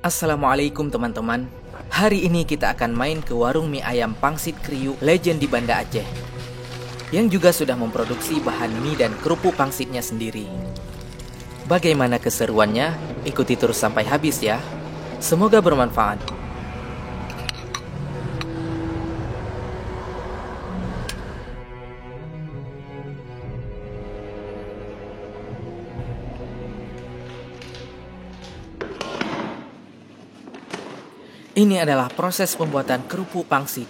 Assalamualaikum teman-teman. Hari ini kita akan main ke warung mie ayam Pangsit Kriuk Legend di Banda Aceh, yang juga sudah memproduksi bahan mie dan kerupuk pangsitnya sendiri. Bagaimana keseruannya? Ikuti terus sampai habis ya. Semoga bermanfaat. Ini adalah proses pembuatan kerupuk pangsit.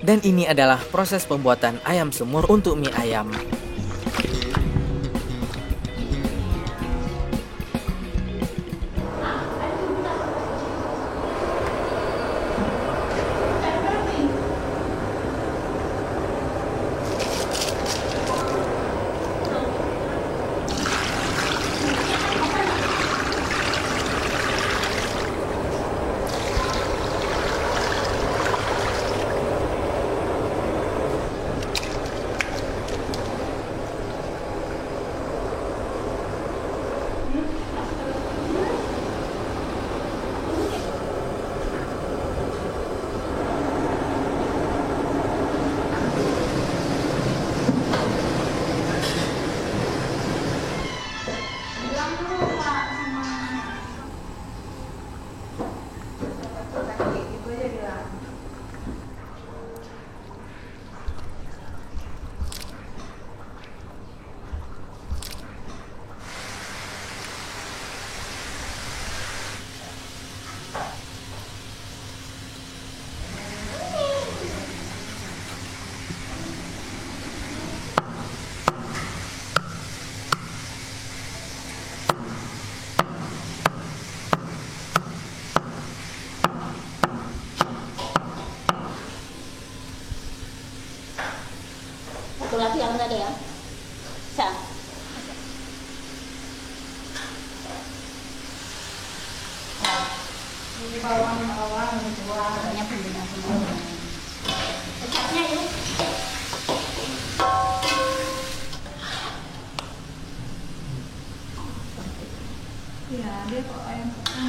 Dan ini adalah proses pembuatan ayam semur untuk mie ayam. Satu lagi yang tadi ya. Bisa. Ini bawang dua. Pokoknya bumbunya semua. Kecapnya yuk. Iya, dia kok ayam potong.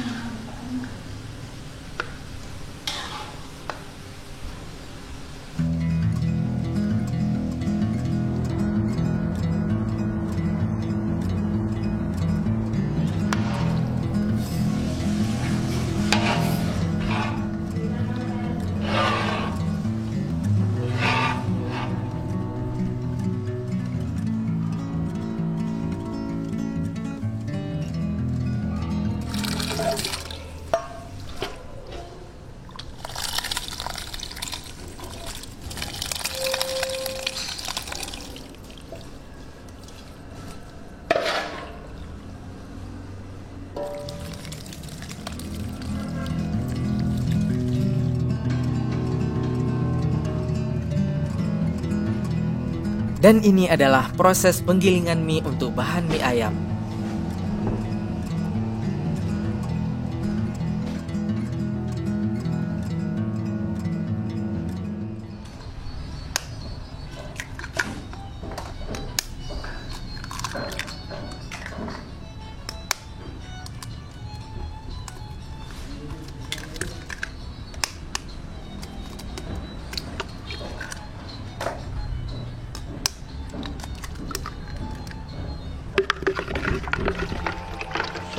Dan ini adalah proses penggilingan mie untuk bahan mie ayam.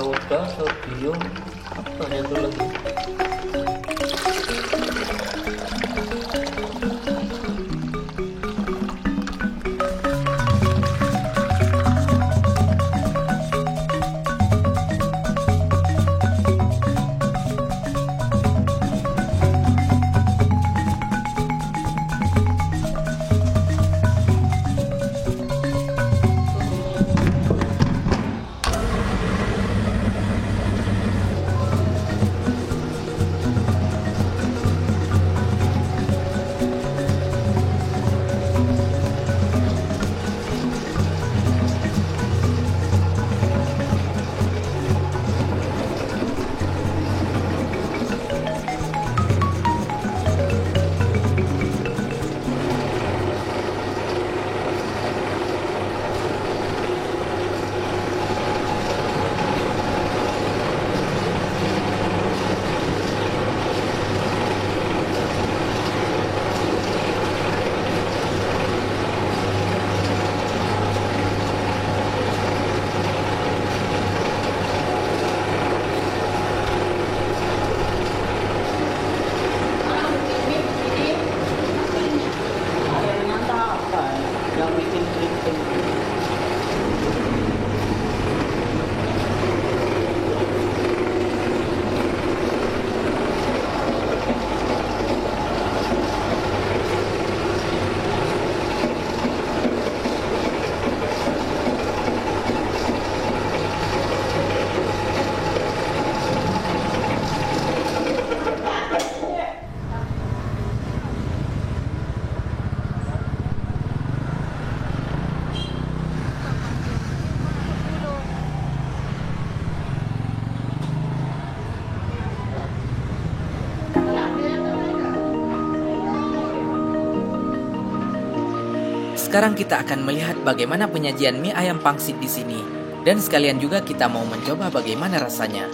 Soda, sodium, apa ya itu lagi? Sekarang kita akan melihat bagaimana penyajian mie ayam pangsit di sini. Dan sekalian juga kita mau mencoba bagaimana rasanya.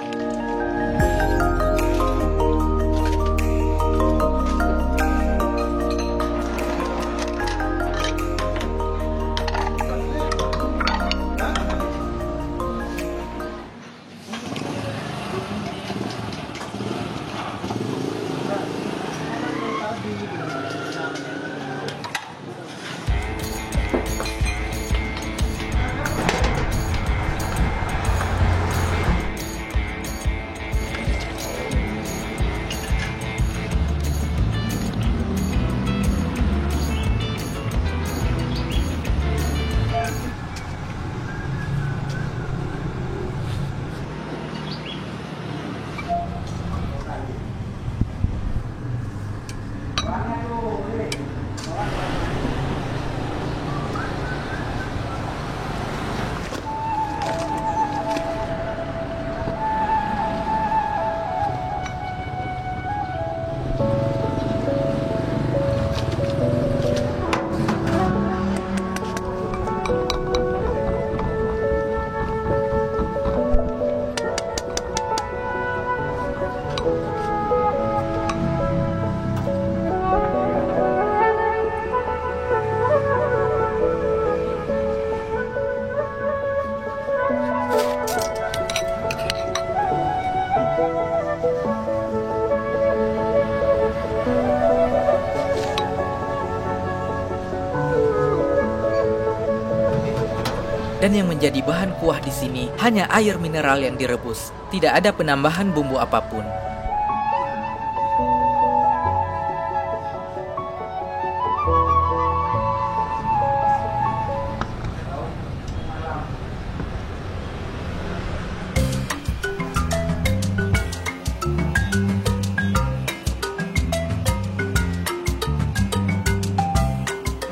Dan yang menjadi bahan kuah di sini hanya air mineral yang direbus, tidak ada penambahan bumbu apapun.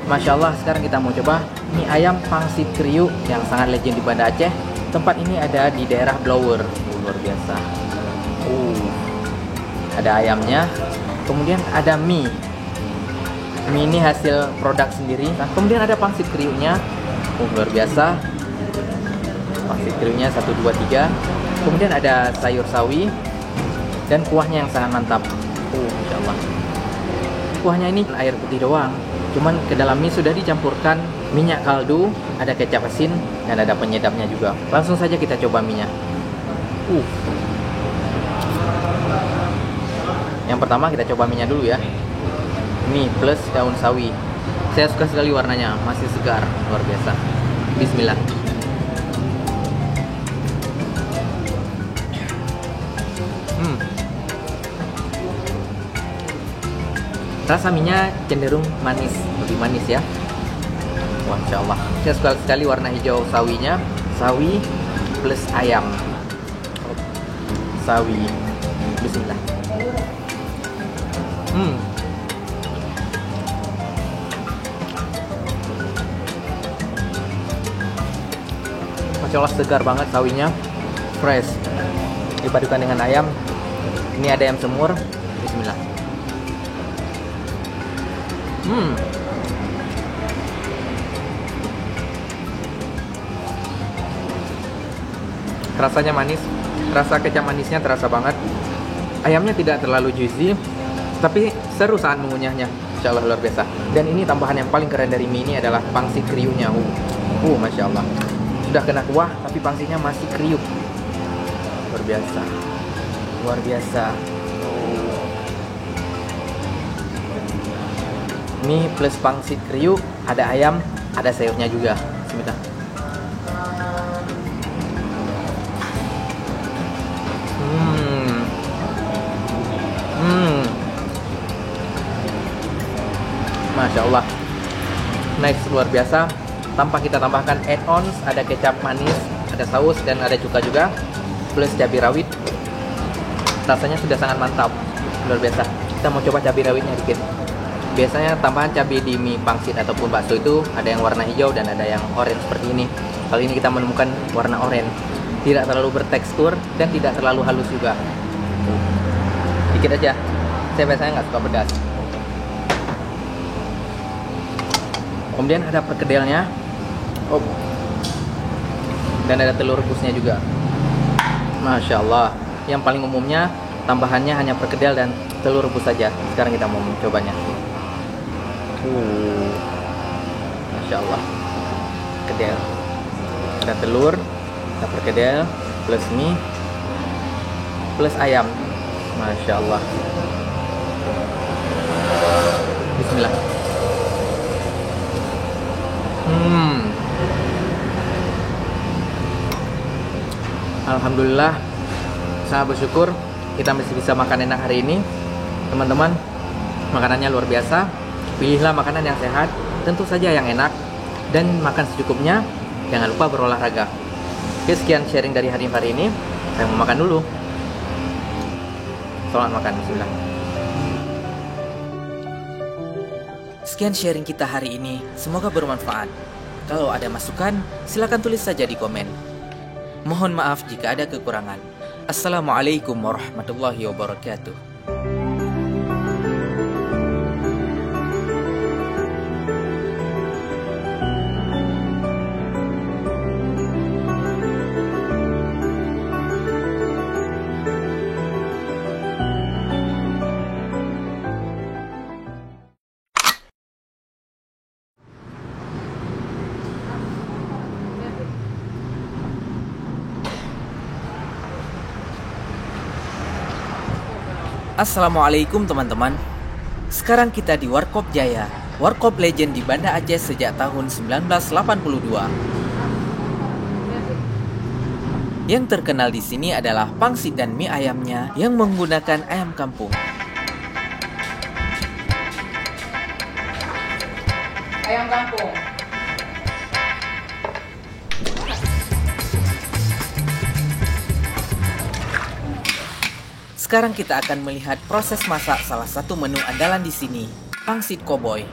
Masya Allah, sekarang kita mau coba mie ayam pangsit kriuk yang sangat legend di Banda Aceh. Tempat ini ada di daerah Blower. Luar biasa. Ada ayamnya, kemudian ada mie. Mie ini hasil produk sendiri. Nah, kemudian ada pangsit kriuknya. Luar biasa. Pangsit kriuknya 1, 2, 3. Kemudian ada sayur sawi dan kuahnya yang sangat mantap. Masya Allah. Kuahnya ini air putih doang. Cuman ke dalam mie sudah dicampurkan minyak kaldu, ada kecap asin, dan ada penyedapnya juga. Langsung saja kita coba minyak. Yang pertama kita coba minyak dulu ya. Mie plus daun sawi. Saya suka sekali warnanya, masih segar, luar biasa. Bismillah. Rasa minyak cenderung manis, lebih manis ya. Masya Allah. Saya suka sekali warna hijau sawinya. Sawi plus ayam. Sawi. Bismillah. Masya Allah, segar banget sawinya. Fresh. Dipadukan dengan ayam. Ini ada ayam semur. Bismillah. Rasanya manis, rasa kecap manisnya terasa banget. Ayamnya tidak terlalu juicy, tapi seru saat mengunyahnya. Insya Allah luar biasa. Dan ini tambahan yang paling keren dari mie ini adalah pangsit kriuknya. Masya Allah. Sudah kena kuah, tapi pangsitnya masih kriuk. Luar biasa. Luar biasa. Mie plus pangsit kriuk, ada ayam, ada sayurnya juga. Bismillah. Masya Allah, nice, luar biasa. Tanpa kita tambahkan add-ons, ada kecap manis, ada saus, dan ada cuka juga, plus cabai rawit. Rasanya sudah sangat mantap, luar biasa. Kita mau coba cabai rawitnya dikit. Biasanya tambahan cabai di mie pangsit ataupun bakso itu ada yang warna hijau dan ada yang oranye seperti ini. Kali ini kita menemukan warna oranye, tidak terlalu bertekstur dan tidak terlalu halus juga. Dikit aja, saya biasanya nggak suka pedas. Kemudian ada perkedelnya. Oh. Dan ada telur rebusnya juga. Masya Allah. Yang paling umumnya tambahannya hanya perkedel dan telur rebus saja. Sekarang kita mau mencobanya. Masya Allah. Perkedel. Ada telur, ada perkedel, plus mie, plus ayam. Masya Allah. Bismillah. Alhamdulillah, sangat bersyukur kita masih bisa makan enak hari ini. Teman-teman, makanannya luar biasa. Pilihlah makanan yang sehat, tentu saja yang enak, dan makan secukupnya. Jangan lupa berolahraga. Oke, sekian sharing dari hari ini. Saya mau makan dulu. Selamat makan, bismillah. Sekian sharing kita hari ini, semoga bermanfaat. Kalau ada masukan, silakan tulis saja di komen. Mohon maaf jika ada kekurangan. Assalamualaikum warahmatullahi wabarakatuh. Assalamualaikum teman-teman. Sekarang kita di Warkop Jaya, Warkop Legend di Banda Aceh sejak tahun 1982. Yang terkenal di sini adalah pangsit dan mie ayamnya yang menggunakan ayam kampung. Ayam kampung. Sekarang kita akan melihat proses masak salah satu menu andalan di sini, pangsit koboi.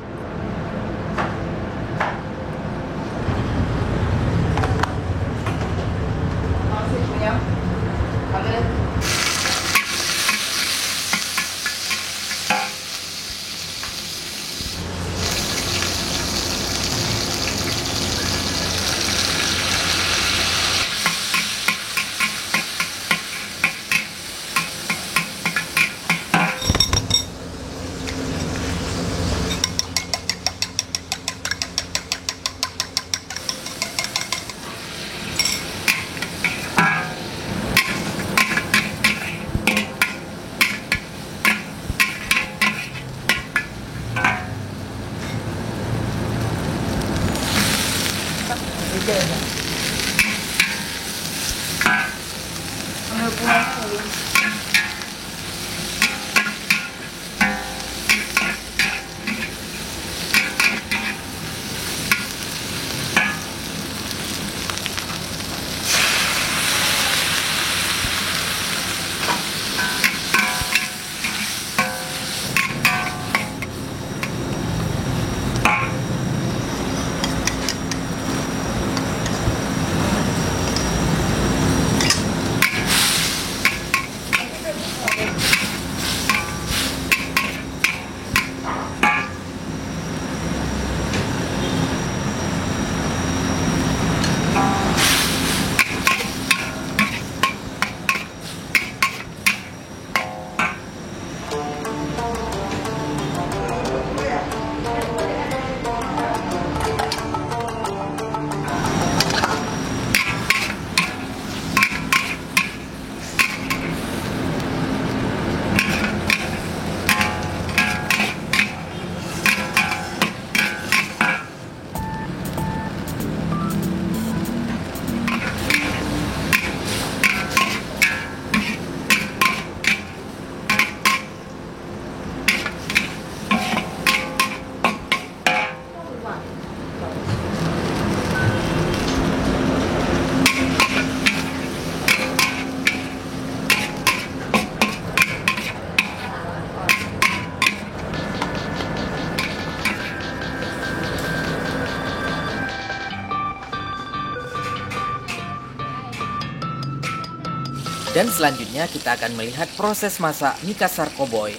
Dan selanjutnya kita akan melihat proses masak mie kasar koboi.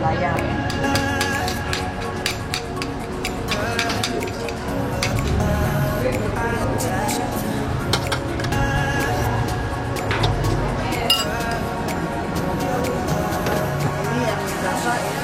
ayam. Ini yang biasa ya.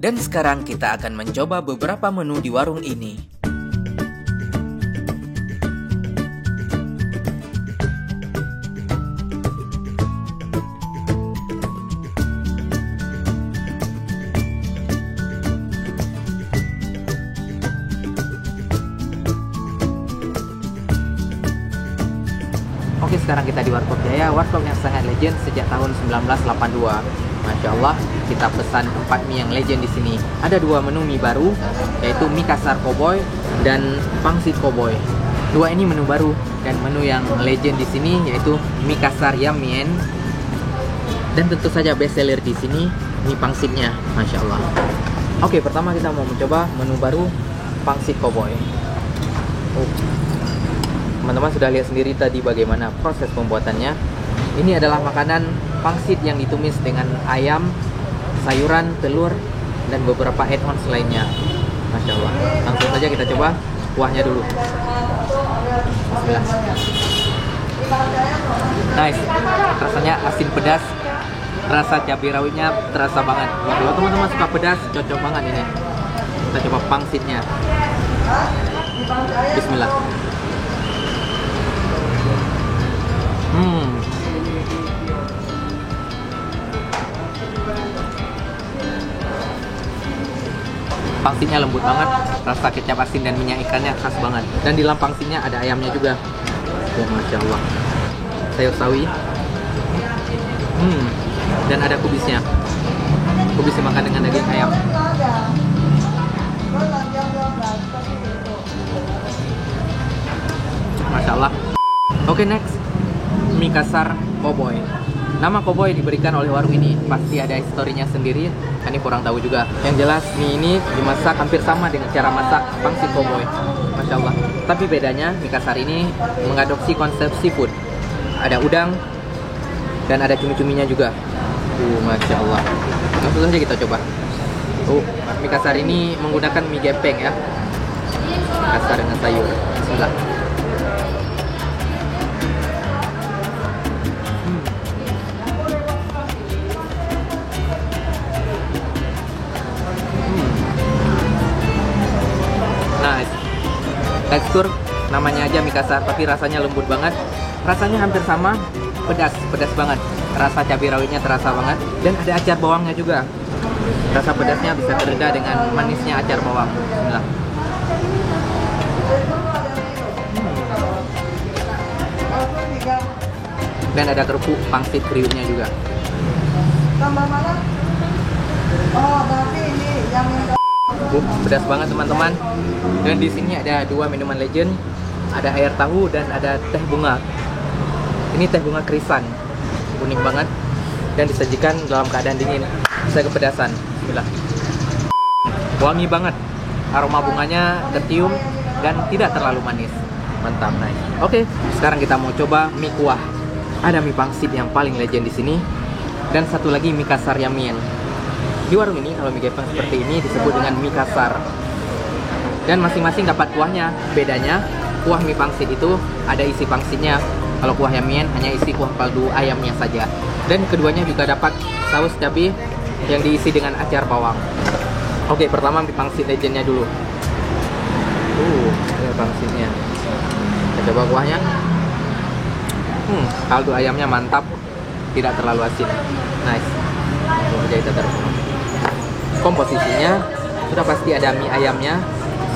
Dan sekarang kita akan mencoba beberapa menu di warung ini. Oke, sekarang kita di Warkop Jaya, warkop yang sangat legend sejak tahun 1982. Masya Allah, kita pesan 4 mie yang legend di sini. Ada 2 menu mie baru, yaitu mie kasar cowboy dan pangsit cowboy. 2 ini menu baru, dan menu yang legend di sini yaitu mie kasar Yamien. Dan tentu saja best seller di sini mie pangsitnya, Masya Allah. Oke, pertama kita mau mencoba menu baru pangsit cowboy. Teman-teman sudah lihat sendiri tadi bagaimana proses pembuatannya. Ini adalah makanan pangsit yang ditumis dengan ayam, sayuran, telur, dan beberapa add-ons lainnya. Masya Allah. Langsung saja kita coba kuahnya dulu. Bismillah. Nice. Rasanya asin pedas. Rasa cabai rawitnya terasa banget. Kalau teman-teman suka pedas, cocok banget ini. Kita coba pangsitnya. Bismillah. Pangsitnya lembut banget, rasa kecap asin dan minyak ikannya khas banget. Dan di dalam pangsitnya ada ayamnya juga. Ya, Masya Allah. Sayur sawi. Dan ada kubisnya. Kubis dimakan dengan daging ayam. Masya Allah. Oke, next. Mie kasar cowboy. Nama cowboy diberikan oleh warung ini, pasti ada historinya sendiri. Ini kurang tahu juga. Yang jelas mie ini dimasak hampir sama dengan cara masak pangsit cowboy. Masya Allah. Tapi bedanya mie kasar ini mengadopsi konsep seafood. Ada udang dan ada cumi-cuminya juga. Masya Allah. Langsung saja kita coba. Mie kasar ini menggunakan mie gepeng ya. Mie kasar dengan sayur. Bismillah. Nice. Tekstur namanya aja mie kasar, tapi rasanya lembut banget. Rasanya hampir sama, pedas banget. Rasa cabai rawitnya terasa banget, dan ada acar bawangnya juga. Rasa pedasnya bisa tereda dengan manisnya acar bawang. Bismillah. Dan ada kerupuk pangsit kriuknya juga. Tambah mana? Oh, berarti ini yang Pedas banget teman-teman. Dan di sini ada 2 minuman legend, ada air tahu dan ada teh bunga. Ini teh bunga krisan, unik banget dan disajikan dalam keadaan dingin. Bisa kepedasan. Bismillah. Wangi banget, aroma bunganya tercium dan tidak terlalu manis. Mantap, nice. Oke, sekarang kita mau coba mie kuah. Ada mie pangsit yang paling legend di sini dan satu lagi mie kasar Yamien. Di warung ini kalau mie gepeng seperti ini disebut dengan mie kasar. Dan masing-masing dapat kuahnya. Bedanya, kuah mie pangsit itu ada isi pangsitnya. Kalau kuah Yamien hanya isi kuah kaldu ayamnya saja. Dan keduanya juga dapat saus cabai yang diisi dengan acar bawang. Oke, pertama mie pangsit legendnya dulu. Ini pangsitnya. Kita coba kuahnya. Kaldu ayamnya mantap, tidak terlalu asin. Nice. Langsung aja kita taruh. Komposisinya sudah pasti ada mie ayamnya,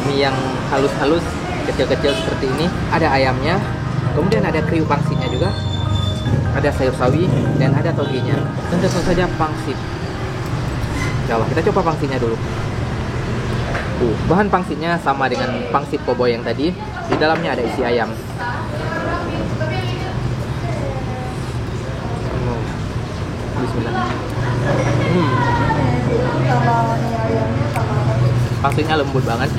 mie yang halus-halus, kecil-kecil seperti ini. Ada ayamnya, kemudian ada kriuk pangsitnya juga, ada sayur sawi, dan ada togenya. Dan tentu saja pangsit. Coba kita coba pangsitnya dulu. Bahan pangsitnya sama dengan pangsit poboy yang tadi. Di dalamnya ada isi ayam. Bismillah. Pangsitnya lembut banget.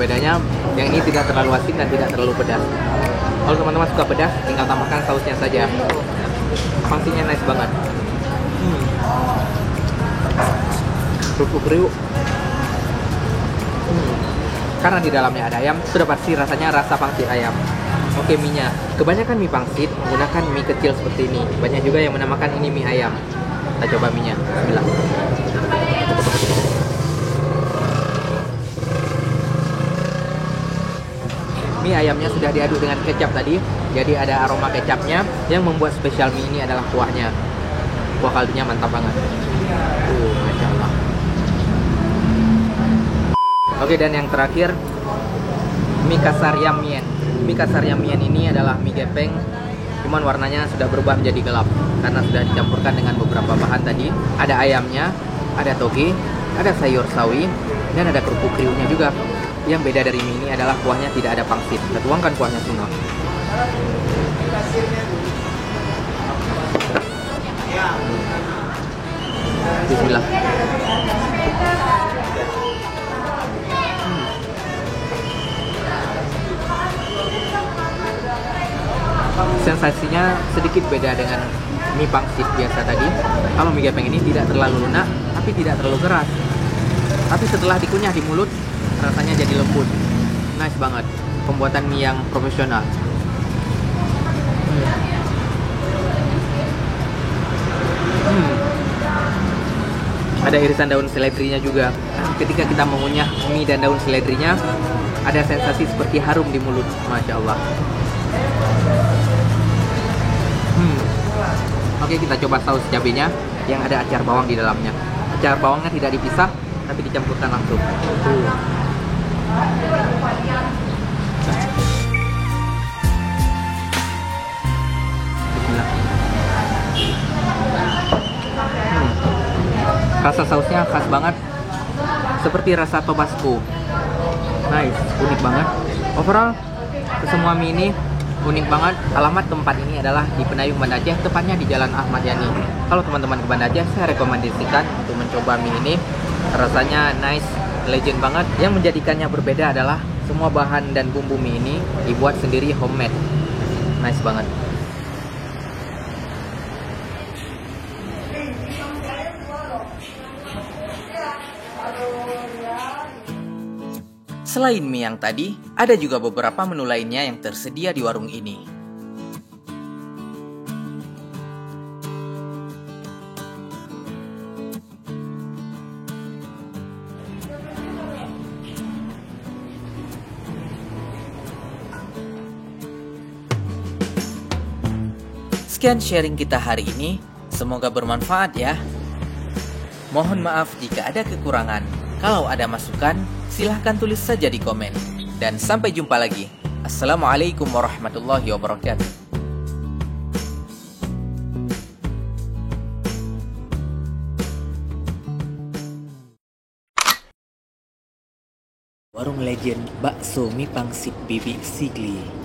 Bedanya yang ini tidak terlalu asin dan tidak terlalu pedas. Kalau teman-teman suka pedas, tinggal tambahkan sausnya saja. Pangsitnya nice banget. Kerupuk kriuk. Karena di dalamnya ada ayam, sudah pasti rasanya rasa pangsit ayam. Oke, mie-nya. Kebanyakan mie pangsit menggunakan mie kecil seperti ini. Banyak juga yang menamakan ini mie ayam. Kita coba mie-nya. Bismillah. Mie ayamnya sudah diaduk dengan kecap tadi. Jadi ada aroma kecapnya. Yang membuat spesial mie ini adalah kuahnya. Kuah kaldunya mantap banget. Masya Allah. Oke, dan yang terakhir mie kasar yam mien. Mie kasar yam mien ini adalah mie gepeng, cuman warnanya sudah berubah menjadi gelap karena sudah dicampurkan dengan beberapa bahan tadi. Ada ayamnya, ada toge, ada sayur sawi, dan ada kerupuk kriuknya juga. Yang beda dari mie ini adalah kuahnya tidak ada pangsit. Kita tuangkan kuahnya semua. Bismillah. Sensasinya sedikit beda dengan mie pangsit biasa tadi. Kalau mie gepeng ini tidak terlalu lunak, tapi tidak terlalu keras. Tapi setelah dikunyah di mulut, rasanya jadi lembut. Nice banget. Pembuatan mie yang profesional. Ada irisan daun seledrinya juga. Ketika kita mengunyah mie dan daun seledrinya, ada sensasi seperti harum di mulut. Masya Allah. Oke, kita coba saus cabenya yang ada acar bawang di dalamnya. Acar bawangnya tidak dipisah, tapi dicampurkan langsung. Bismillah. Rasa sausnya khas banget, seperti rasa Tabasco. Nice, unik banget. Overall, semua mie ini unik banget. Alamat tempat ini adalah di Penayung, Banda Aceh, tepatnya di Jalan Ahmad Yani. Kalau teman-teman ke Banda Aceh, saya rekomendasikan untuk mencoba mie ini. Rasanya nice, legend banget. Yang menjadikannya berbeda adalah semua bahan dan bumbu mie ini dibuat sendiri homemade. Nice banget. Selain mie yang tadi, ada juga beberapa menu lainnya yang tersedia di warung ini. Sekian sharing kita hari ini, semoga bermanfaat ya. Mohon maaf jika ada kekurangan. Kalau ada masukan, silahkan tulis saja di komen. Dan sampai jumpa lagi. Assalamualaikum warahmatullahi wabarakatuh. Warung legend bakso mie pangsit Bibi Sigli.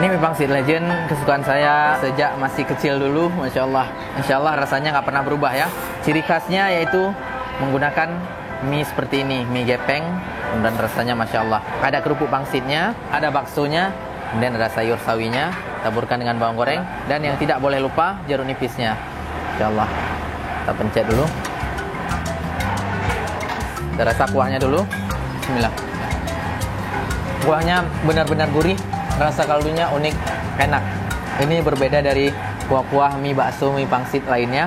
Ini mie pangsit legend kesukaan saya sejak masih kecil dulu, Masya Allah. Insya Allah rasanya nggak pernah berubah ya. Ciri khasnya yaitu menggunakan mie seperti ini, mie gepeng, dan rasanya Masya Allah. Ada kerupuk pangsitnya, ada baksonya, kemudian ada sayur sawinya, taburkan dengan bawang goreng, dan yang tidak boleh lupa jeruk nipisnya. Masya Allah. Kita pencet dulu. Kita rasa kuahnya dulu. Bismillah. Kuahnya benar-benar gurih, rasa kaldunya unik, enak. Ini berbeda dari kuah-kuah mie bakso, mie pangsit lainnya.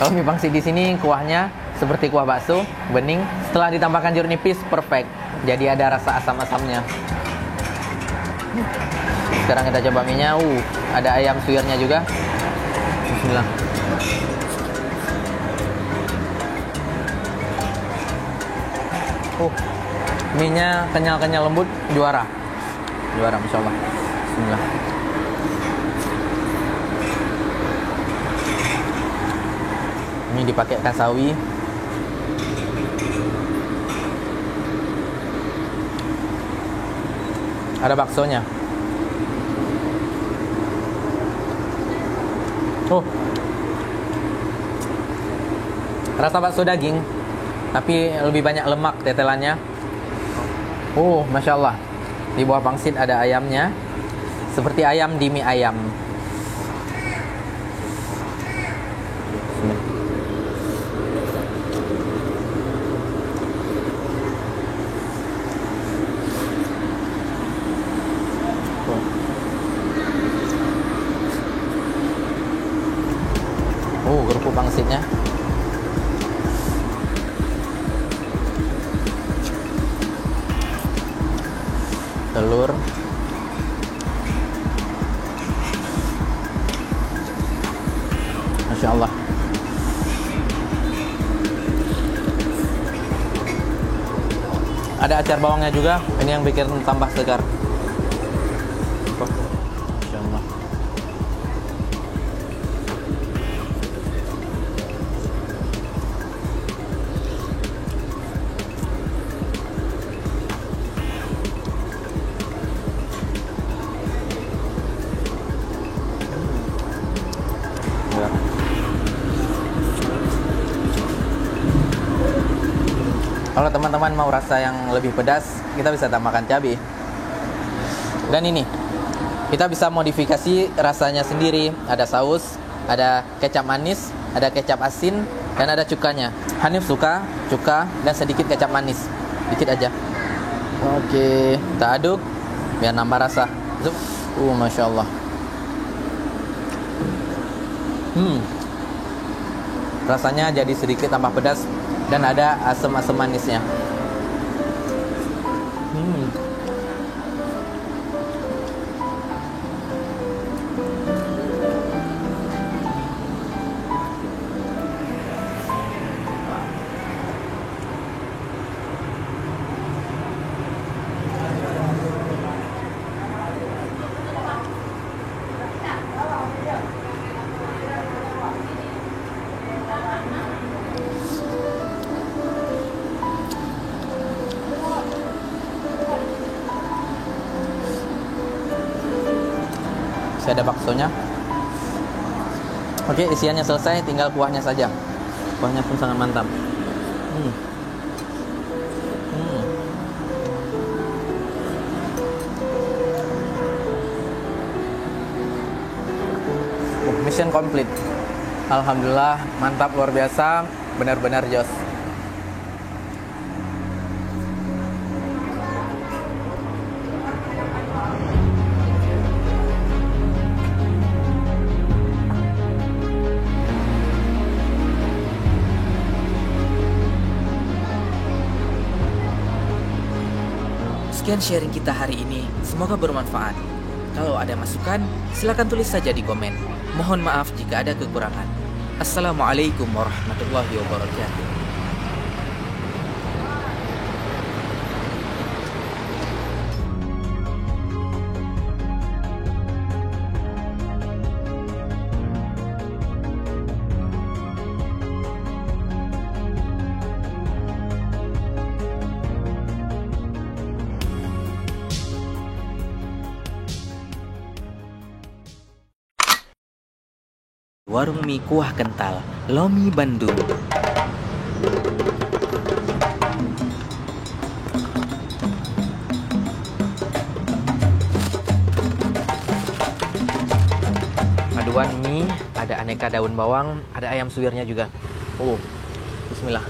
Kalau mie pangsit di sini kuahnya seperti kuah bakso, bening. Setelah ditambahkan jeruk nipis, perfect. Jadi ada rasa asam-asamnya. Sekarang kita coba mie-nya. Ada ayam suwirnya juga. Bismillah. Mie-nya kenyal-kenyal lembut, juara. Juara, Masya Allah. Bismillah. Ini dipakaikan sawi. Ada baksonya. Rasa bakso daging, tapi lebih banyak lemak tetelannya. Masya Allah. Di bawah pangsit ada ayamnya, seperti ayam di mie ayam. Kerupuk pangsitnya. Telur. Masya Allah. Ada acar bawangnya juga. Ini yang bikin tambah segar. Masya Allah. Kalau teman-teman mau rasa yang lebih pedas, kita bisa tambahkan cabai. Dan ini, kita bisa modifikasi rasanya sendiri. Ada saus, ada kecap manis, ada kecap asin, dan ada cukanya. Hanif suka cuka dan sedikit kecap manis, dikit aja. Oke, kita aduk biar nambah rasa. Masya Allah. Rasanya jadi sedikit tambah pedas dan ada asam-asam manisnya. Ada baksonya. Oke, isiannya selesai, tinggal kuahnya saja. Kuahnya pun sangat mantap. Mission complete. Alhamdulillah, mantap, luar biasa, benar-benar jos. Sekian sharing kita hari ini, semoga bermanfaat. Kalau ada masukan, silakan tulis saja di komen. Mohon maaf jika ada kekurangan. Assalamualaikum warahmatullahi wabarakatuh. warung mie kuah kental, Lomi Bandung. Paduan mie, ada aneka daun bawang, ada ayam suwirnya juga. Bismillah.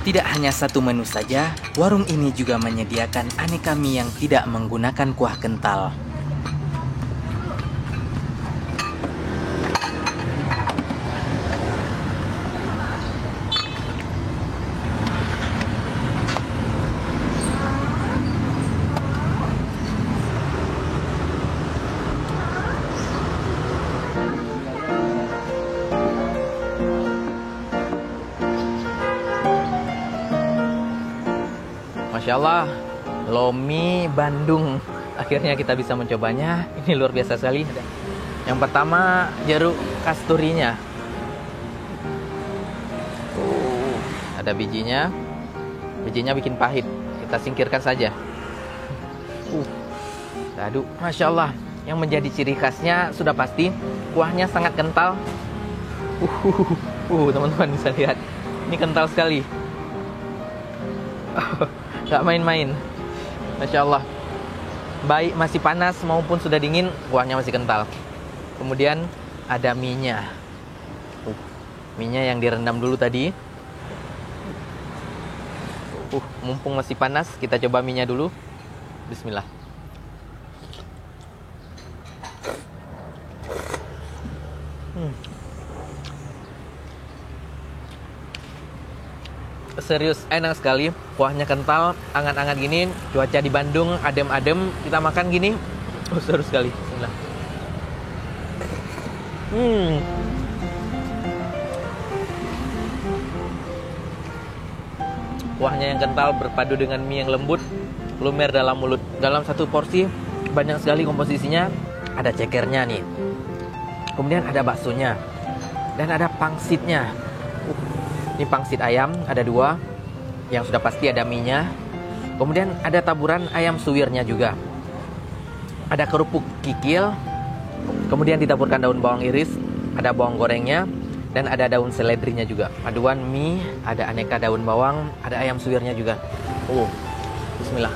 Tidak hanya satu menu saja, warung ini juga menyediakan aneka mie yang tidak menggunakan kuah kental. Masya Allah, Lomi Bandung. Akhirnya kita bisa mencobanya. Ini luar biasa sekali. Yang pertama, jeruk kasturinya. Ada bijinya. Bijinya bikin pahit. Kita singkirkan saja. Aduh, Masya Allah. Yang menjadi ciri khasnya sudah pasti kuahnya sangat kental. Teman-teman bisa lihat. Ini kental sekali. Gak main-main. Masya Allah. Baik masih panas maupun sudah dingin, kuahnya masih kental. Kemudian ada mie-nya. Mie-nya yang direndam dulu tadi. Mumpung masih panas, kita coba mie-nya dulu. Bismillah. Serius enak sekali, kuahnya kental, anget-anget gini, cuaca di Bandung adem-adem, kita makan gini, seru sekali. Bismillah. Kuahnya yang kental berpadu dengan mie yang lembut, lumer dalam mulut. Dalam satu porsi banyak sekali komposisinya, ada cekernya nih, kemudian ada baksonya, dan ada pangsitnya. Ini pangsit ayam, ada 2. Yang sudah pasti ada mie-nya. Kemudian ada taburan ayam suwirnya juga. Ada kerupuk kikil. Kemudian ditaburkan daun bawang iris. Ada bawang gorengnya. Dan ada daun seledrinya juga. Paduan mie, ada aneka daun bawang. Ada ayam suwirnya juga. Bismillah.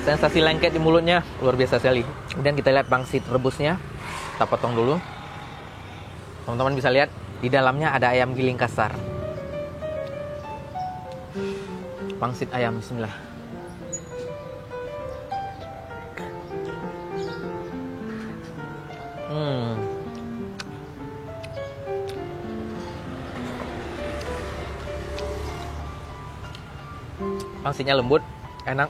Sensasi lengket di mulutnya luar biasa sekali. Kemudian kita lihat pangsit rebusnya. Kita potong dulu. Teman-teman bisa lihat di dalamnya ada ayam giling kasar. Pangsit ayam, bismillah. Pangsitnya lembut, enak.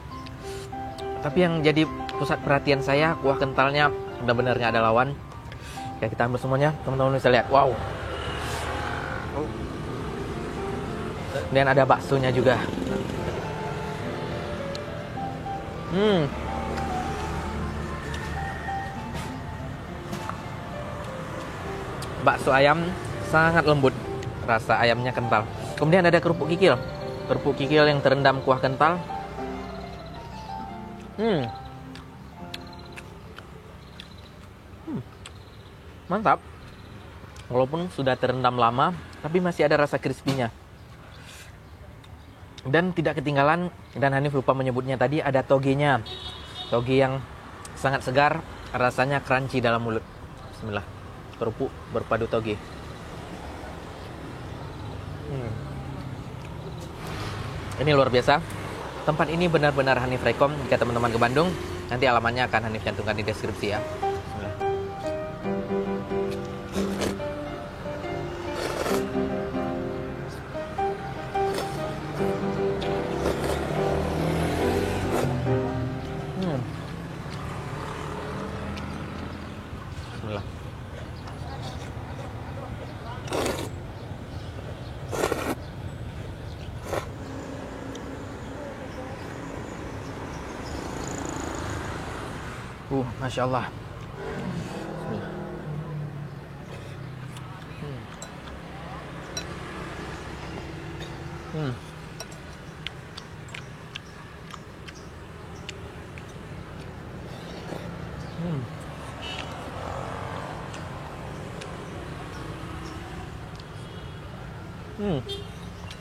Tapi yang jadi pusat perhatian saya, kuah kentalnya benar-benar nggak ada lawan. Ya, kita ambil semuanya, teman-teman bisa lihat. Wow. Dan ada baksonya juga. Bakso ayam sangat lembut, rasa ayamnya kental. Kemudian ada kerupuk kikil yang terendam kuah kental. Mantap. Walaupun sudah terendam lama, tapi masih ada rasa crispy-nya. Dan tidak ketinggalan, dan Hanif lupa menyebutnya tadi, ada togenya. Toge yang sangat segar, rasanya crunchy dalam mulut. Bismillah. Kerupuk berpadu toge. Ini luar biasa. Tempat ini benar-benar Hanif rekom jika teman-teman ke Bandung. Nanti alamatnya akan Hanif cantumkan di deskripsi ya. Bismillah. Bismillah. Masya Allah. Bismillah.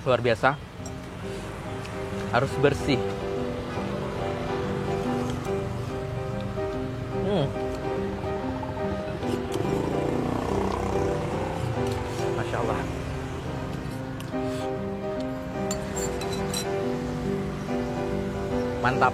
Luar biasa. Harus bersih. Masya Allah. Mantap.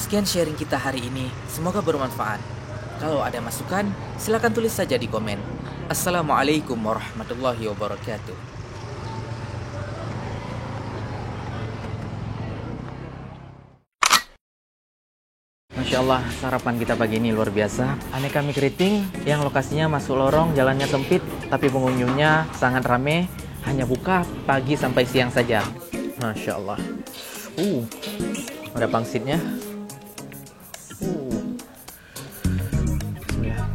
Sekian sharing kita hari ini, semoga bermanfaat. Kalau ada masukan, silakan tulis saja di komen. Assalamualaikum warahmatullahi wabarakatuh. Masya Allah, sarapan kita pagi ini luar biasa. Aneka mie keriting yang lokasinya masuk lorong, jalannya sempit, tapi pengunjungnya sangat ramai. Hanya buka pagi sampai siang saja. Masya Allah. Ada pangsitnya. Bismillah.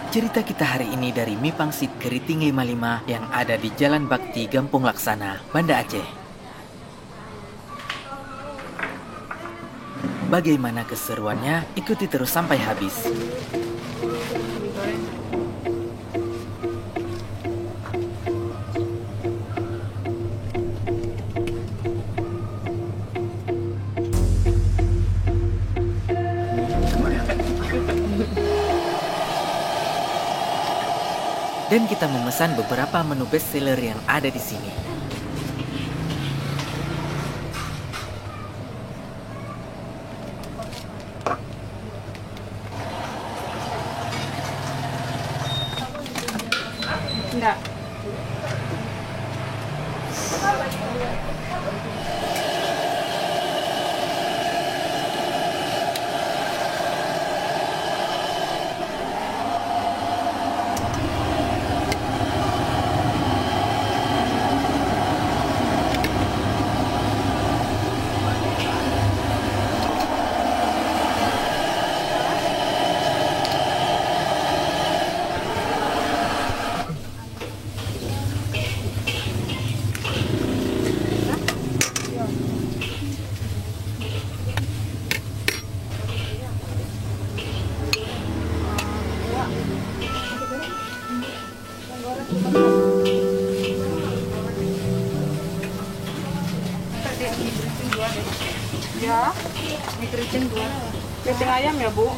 Cerita kita hari ini dari Mie Pangsit Keriting 55 yang ada di Jalan Bakti, Gampung Laksana, Banda Aceh. Bagaimana keseruannya? Ikuti terus sampai habis. Dan kita memesan beberapa menu bestseller yang ada di sini. Enggak. Ya, mie keriting 2. Keriting ayam ya, Bu?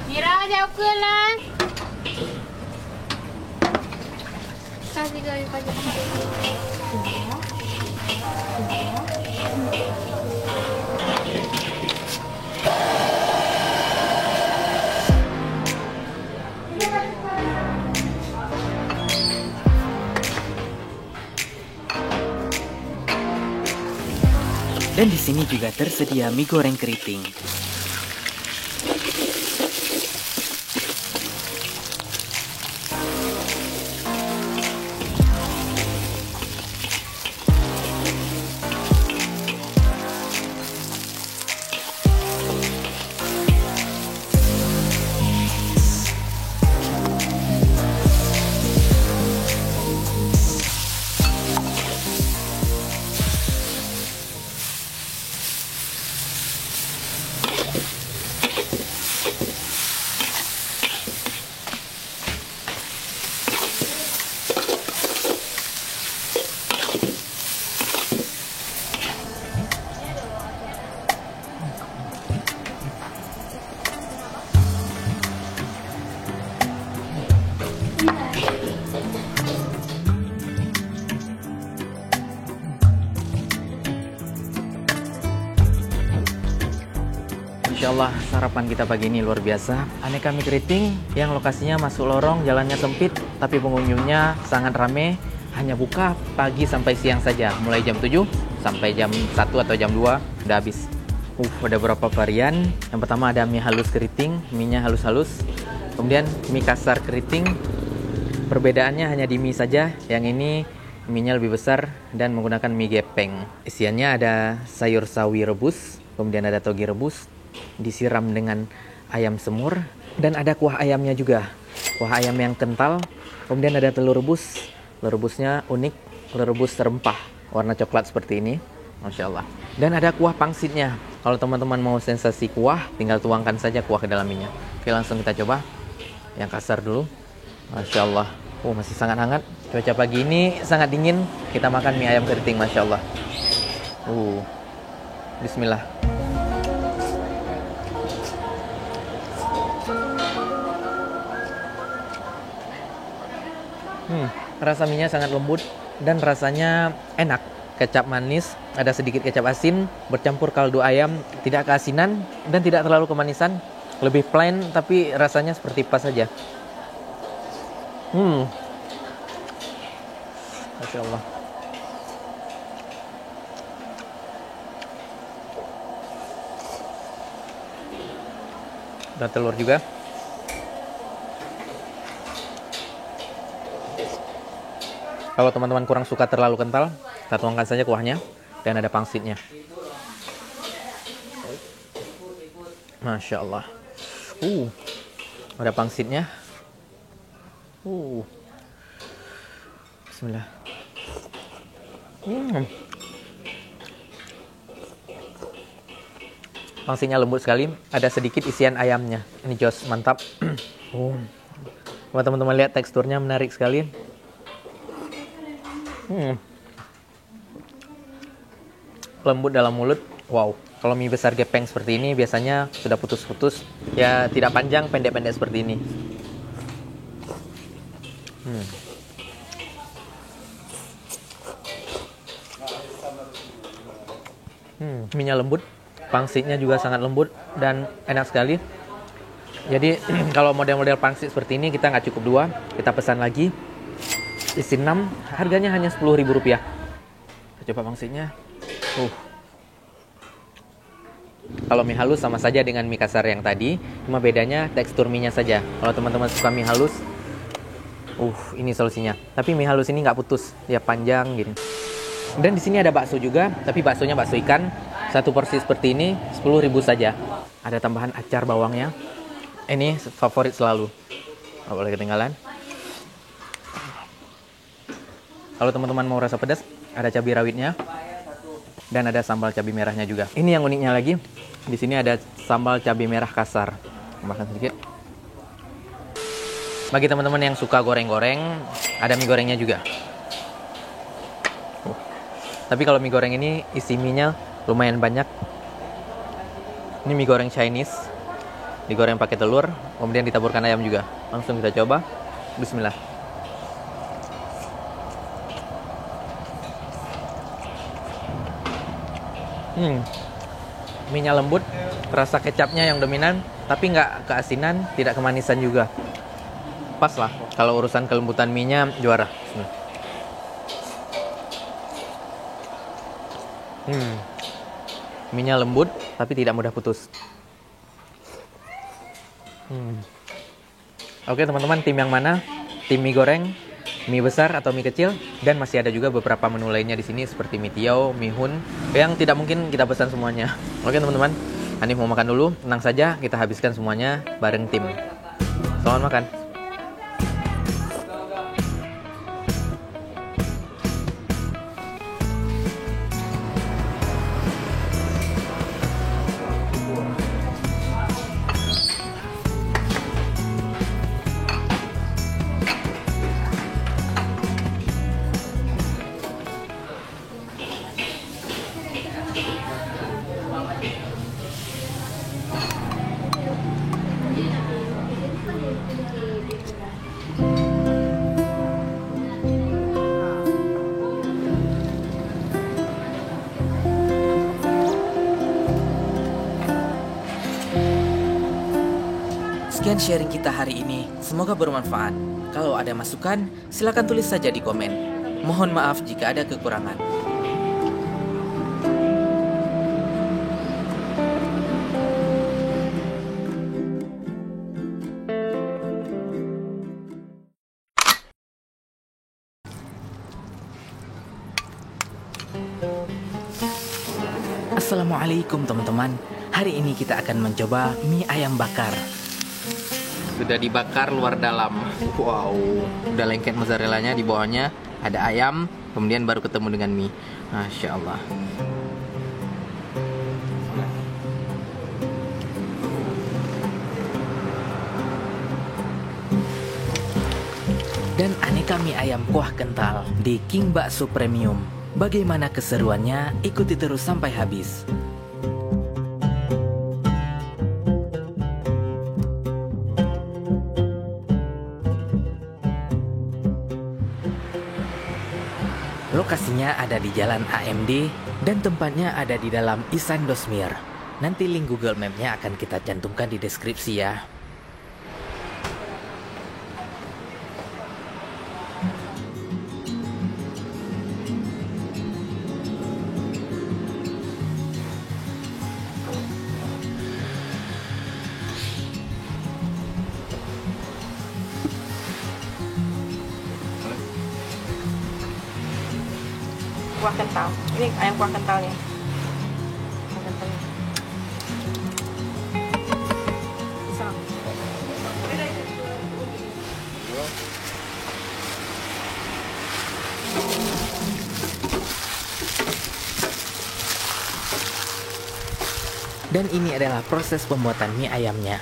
Mira, jauh ke lah. Kasih kali pagi. Dan di sini juga tersedia mie goreng keriting. Masya Allah, sarapan kita pagi ini luar biasa. Aneka mie keriting yang lokasinya masuk lorong, jalannya sempit, tapi pengunjungnya sangat ramai. Hanya buka pagi sampai siang saja, mulai jam 7 sampai jam 1 atau jam 2 udah habis. Ada beberapa varian. Yang pertama ada mie halus keriting, mie-nya halus-halus. Kemudian mie kasar keriting. Perbedaannya hanya di mie saja. Yang ini mie-nya lebih besar dan menggunakan mie gepeng. Isiannya ada sayur sawi rebus, kemudian ada toge rebus, disiram dengan ayam semur, dan ada kuah ayamnya juga. Kuah ayam yang kental. Kemudian ada telur rebus. Telur rebusnya unik, telur rebus rempah, warna coklat seperti ini. Masya Allah. Dan ada kuah pangsitnya. Kalau teman-teman mau sensasi kuah, tinggal tuangkan saja kuah ke dalam minyak. Oke, langsung kita coba. Yang kasar dulu. Masya Allah. Masih sangat hangat. Cuaca pagi ini sangat dingin. Kita makan mie ayam keriting, Masya Allah. Bismillah. Rasa mie-nya sangat lembut dan rasanya enak. Kecap manis, ada sedikit kecap asin, bercampur kaldu ayam, tidak keasinan dan tidak terlalu kemanisan. Lebih plain tapi rasanya seperti pas saja. Masya Allah. Dan telur juga. Kalau teman-teman kurang suka terlalu kental, kita tuangkan saja kuahnya. Dan ada pangsitnya. Masya Allah. Ada pangsitnya. Bismillah. Pangsitnya lembut sekali. Ada sedikit isian ayamnya. Ini jos mantap. Kalau teman-teman lihat teksturnya menarik sekali. Lembut dalam mulut. Wow. Kalau mie besar gepeng seperti ini biasanya sudah putus-putus. Ya tidak panjang, pendek-pendek seperti ini. Mie-nya lembut. Pangsitnya juga sangat lembut dan enak sekali. Jadi kalau model-model pangsit seperti ini kita nggak cukup 2, kita pesan lagi. Isi 6, harganya hanya Rp10.000. Kita coba pangsitnya. Kalau mie halus sama saja dengan mie kasar yang tadi, cuma bedanya tekstur mie-nya saja. Kalau teman-teman suka mie halus, ini solusinya. Tapi mie halus ini nggak putus, ya panjang gini. Dan di sini ada bakso juga, tapi baksonya bakso ikan. Satu porsi seperti ini 10.000 saja. Ada tambahan acar bawangnya. Ini favorit selalu. Nggak boleh ketinggalan. Kalau teman-teman mau rasa pedas, ada cabai rawitnya dan ada sambal cabai merahnya juga. Ini yang uniknya lagi, di sini ada sambal cabai merah kasar. Tambahkan sedikit. Bagi teman-teman yang suka goreng-goreng, ada mie gorengnya juga. Tapi kalau mie goreng ini isi mie-nya lumayan banyak. Ini mie goreng Chinese, digoreng pakai telur, kemudian ditaburkan ayam juga. Langsung kita coba. Bismillah. Mie-nya lembut, rasa kecapnya yang dominan, tapi nggak keasinan, tidak kemanisan juga. Pas lah, kalau urusan kelembutan mie-nya juara. Mie-nya lembut, tapi tidak mudah putus. Oke teman-teman, tim yang mana? Tim mie goreng, mie besar atau mie kecil, dan masih ada juga beberapa menu lainnya di sini seperti mie tiaw, mie hun yang tidak mungkin kita pesan semuanya. Oke teman-teman, Hanif mau makan dulu, tenang saja kita habiskan semuanya bareng tim. Selamat makan. Sekian sharing kita hari ini, semoga bermanfaat. Kalau ada masukan, silakan tulis saja di komen. Mohon maaf jika ada kekurangan. Assalamualaikum teman-teman. Hari ini kita akan mencoba mie ayam bakar. Sudah dibakar luar dalam. Wow, udah lengket mozzarellanya, di bawahnya ada ayam, kemudian baru ketemu dengan mie. Masya Allah. Dan aneka mie ayam kuah kental di King Bakso Premium. Bagaimana keseruannya? Ikuti terus sampai habis. Lokasinya ada di Jalan AMD dan tempatnya ada di dalam Ihsan Dosmir. Nanti link Google Map-nya akan kita cantumkan di deskripsi ya. Kuah kental. Ini ayam kuah kentalnya. Kuah kentalnya. Bisa. Dan ini adalah proses pembuatan mie ayamnya.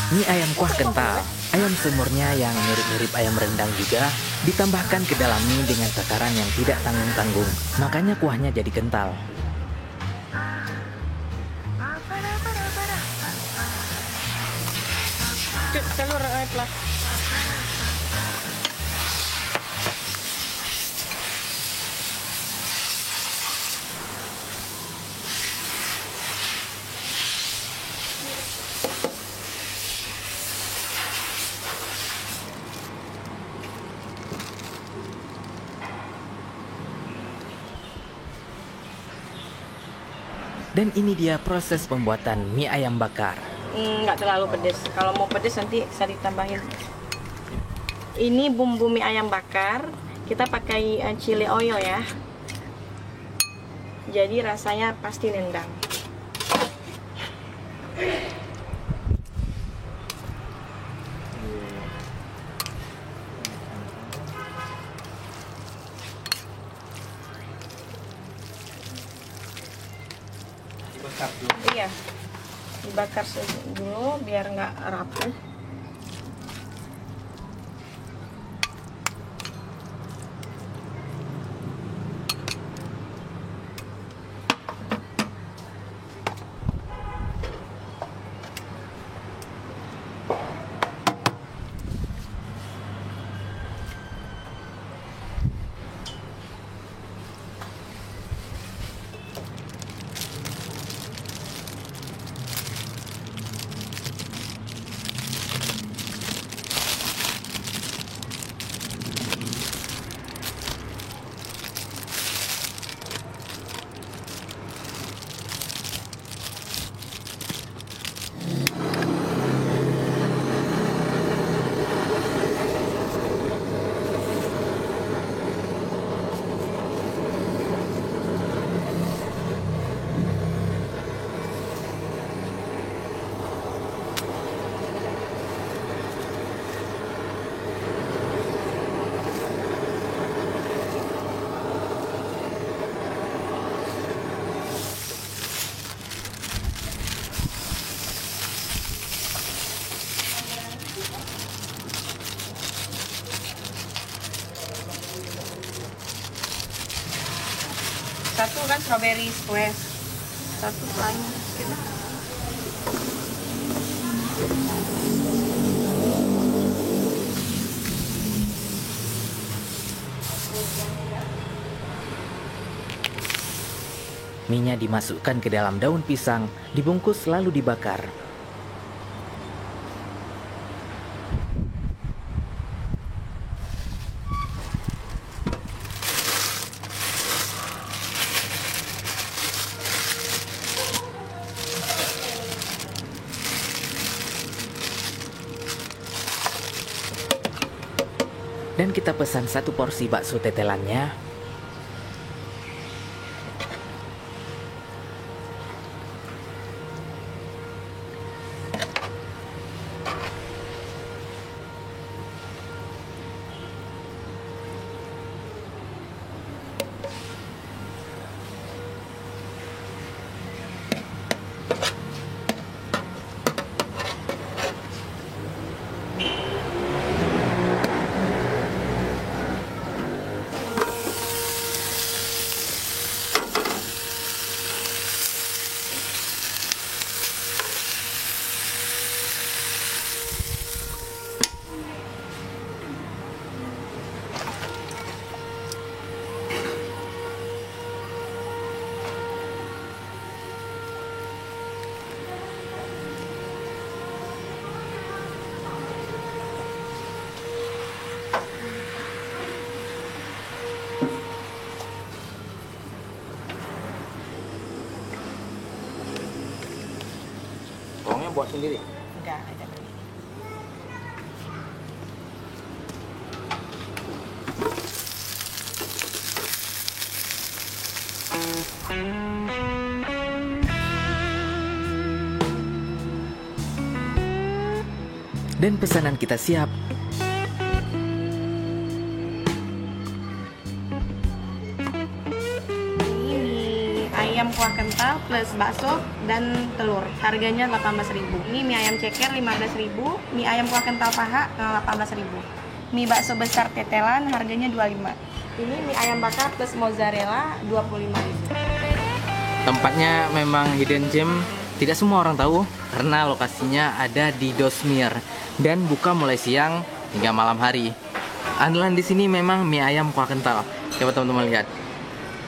Mie ayam kuah kental, ayam semurnya yang mirip-mirip ayam rendang juga ditambahkan ke dalam mie dengan takaran yang tidak tanggung-tanggung. Makanya kuahnya jadi kental. Telur plus. Dan ini dia proses pembuatan mie ayam bakar. Nggak terlalu pedes. Kalau mau pedes nanti bisa ditambahin. Ini bumbu mie ayam bakar. Kita pakai chili oil ya. Jadi rasanya pasti nendang. Iya, dibakar dulu biar nggak rapuh. Satu kan strawberry squash, satu lain kita. Mie-nya dimasukkan ke dalam daun pisang, dibungkus lalu dibakar. Dan kita pesan 1 porsi bakso tetelannya. Bawangnya buat sendiri. Enggak ada. Dan pesanan kita siap. Ini mie ayam kuah kental plus bakso dan telur. Harganya 18.000. Ini mie ayam ceker 15.000, mie ayam kuah kental paha 18.000. Mie bakso besar tetelan harganya 25. Ini mie ayam bakar plus mozzarella 25.000. Tempatnya memang hidden gem, tidak semua orang tahu karena lokasinya ada di Dosmir dan buka mulai siang hingga malam hari. Andalan di sini memang mie ayam kuah kental. Coba teman-teman lihat.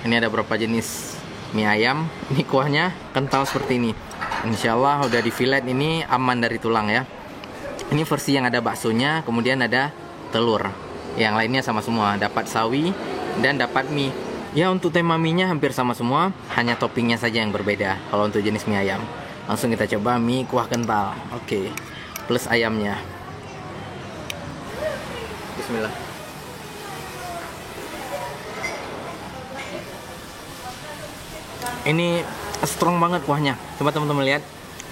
Ini ada berapa jenis mie ayam. Ini kuahnya kental seperti ini. Insya Allah udah di fillet, ini aman dari tulang ya. Ini versi yang ada baksonya, kemudian ada telur. Yang lainnya sama semua, dapat sawi dan dapat mie. Ya untuk tema mie-nya hampir sama semua, hanya toppingnya saja yang berbeda. Kalau untuk jenis mie ayam, langsung kita coba mie kuah kental. Oke, plus ayamnya. Bismillah. Ini strong banget kuahnya. Coba teman-teman lihat.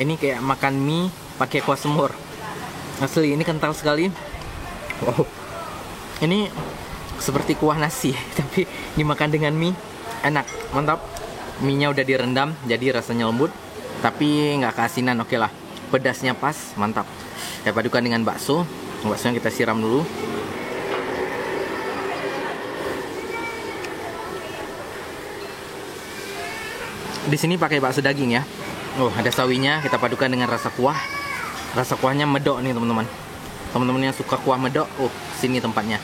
Ini kayak makan mie pakai kuah semur. Asli, ini kental sekali. Wow. Ini seperti kuah nasi, tapi dimakan dengan mie enak, mantap. Mie-nya udah direndam, jadi rasanya lembut, tapi nggak keasinan, oke lah. Pedasnya pas, mantap. Saya padukan dengan bakso. Baksonya kita siram dulu. Di sini pakai bakso daging ya. Oh, ada sawinya, kita padukan dengan rasa kuah. Rasa kuahnya medok nih teman-teman. Teman-teman yang suka kuah medok, oh sini tempatnya.